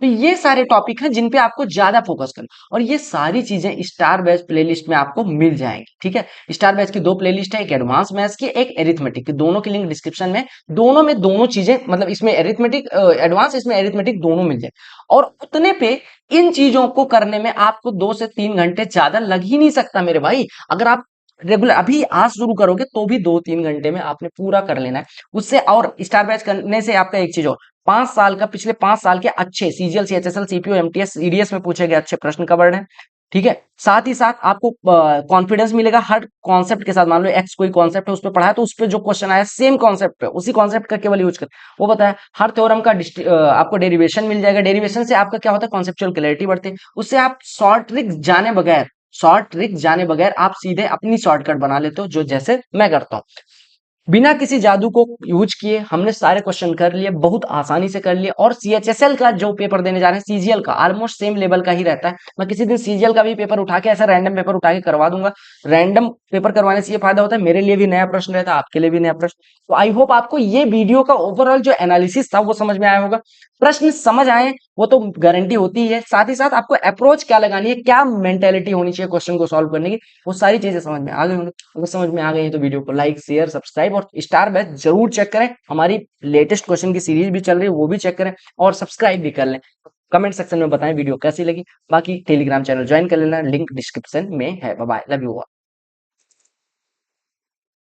तो ये सारे टॉपिक हैं जिन पे आपको ज्यादा फोकस करना, और ये सारी चीजें स्टार बैच प्लेलिस्ट में आपको मिल जाएंगी। ठीक है, स्टार बैच की 2 प्लेलिस्ट है, एक एडवांस मैथ्स की, एक एरिथमेटिक की, दोनों की लिंक डिस्क्रिप्शन में। दोनों में दोनों चीजें, मतलब इसमें एरिथमेटिक एडवांस, इसमें एरिथमेटिक, दोनों मिल जाए। और उतने पे इन चीजों को करने में आपको 2 से 3 घंटे ज्यादा लग ही नहीं सकता मेरे भाई। अगर आप रेगुलर अभी आज शुरू करोगे तो भी 2-3 घंटे में आपने पूरा कर लेना है उससे। और स्टार बैच करने से आपका एक चीज और, 5 साल का, पिछले 5 साल के अच्छे CGL, CHSL, CPO, MTS, CDS में पूछे गए अच्छे प्रश्न कवर्ड हैं। ठीक है, साथ ही साथ आपको कॉन्फिडेंस मिलेगा हर कॉन्सेप्ट के साथ। मान लो एक्स कोई कॉन्सेप्ट है, उस पर पढ़ा है, तो उस पर जो क्वेश्चन आया सेम कॉन्सेप्ट पे, उसी कॉन्सेप्ट का केवल यूज कर वो बताया। हर थ्योरम का आपको डेरिवेशन मिल जाएगा। डेरिवेशन से आपका क्या होता है, कॉन्सेप्चुअल क्लैरिटी बढ़ती है। उससे आप शॉर्ट ट्रिक जाने बगैर आप सीधे अपनी शॉर्टकट बना लेते हो, जो जैसे मैं करता हूँ। बिना किसी जादू को यूज किए हमने सारे क्वेश्चन कर लिए, बहुत आसानी से कर लिए। और सीएचएसएल का जो पेपर देने जा रहे हैं, सीजीएल का ऑलमोस्ट सेम लेवल का ही रहता है। मैं किसी दिन सीजीएल का भी पेपर उठा के, ऐसा रैंडम पेपर उठा के करवा दूंगा। रैंडम पेपर करवाने से ये फायदा होता है, मेरे लिए भी नया प्रश्न रहता है, आपके लिए भी नया प्रश्न। तो आई होप आपको ये वीडियो का ओवरऑल जो एनालिसिस था वो समझ में आया होगा। प्रश्न समझ आए वो तो गारंटी होती ही है, साथ ही साथ आपको अप्रोच क्या लगानी है, क्या मेंटेलिटी होनी चाहिए क्वेश्चन को सॉल्व करने की, वो सारी चीजें समझ में आ गई होंगी। अगर समझ में आ गई है तो वीडियो को लाइक, शेयर, सब्सक्राइब और स्टार बैच जरूर चेक करें। हमारी लेटेस्ट क्वेश्चन की सीरीज भी चल रही है, वो भी चेक करें और सब्सक्राइब भी कर लें। कमेंट सेक्शन में बताएं वीडियो कैसी लगी। बाकी टेलीग्राम चैनल ज्वाइन कर लेना, लिंक डिस्क्रिप्शन में है। Bye bye, love you.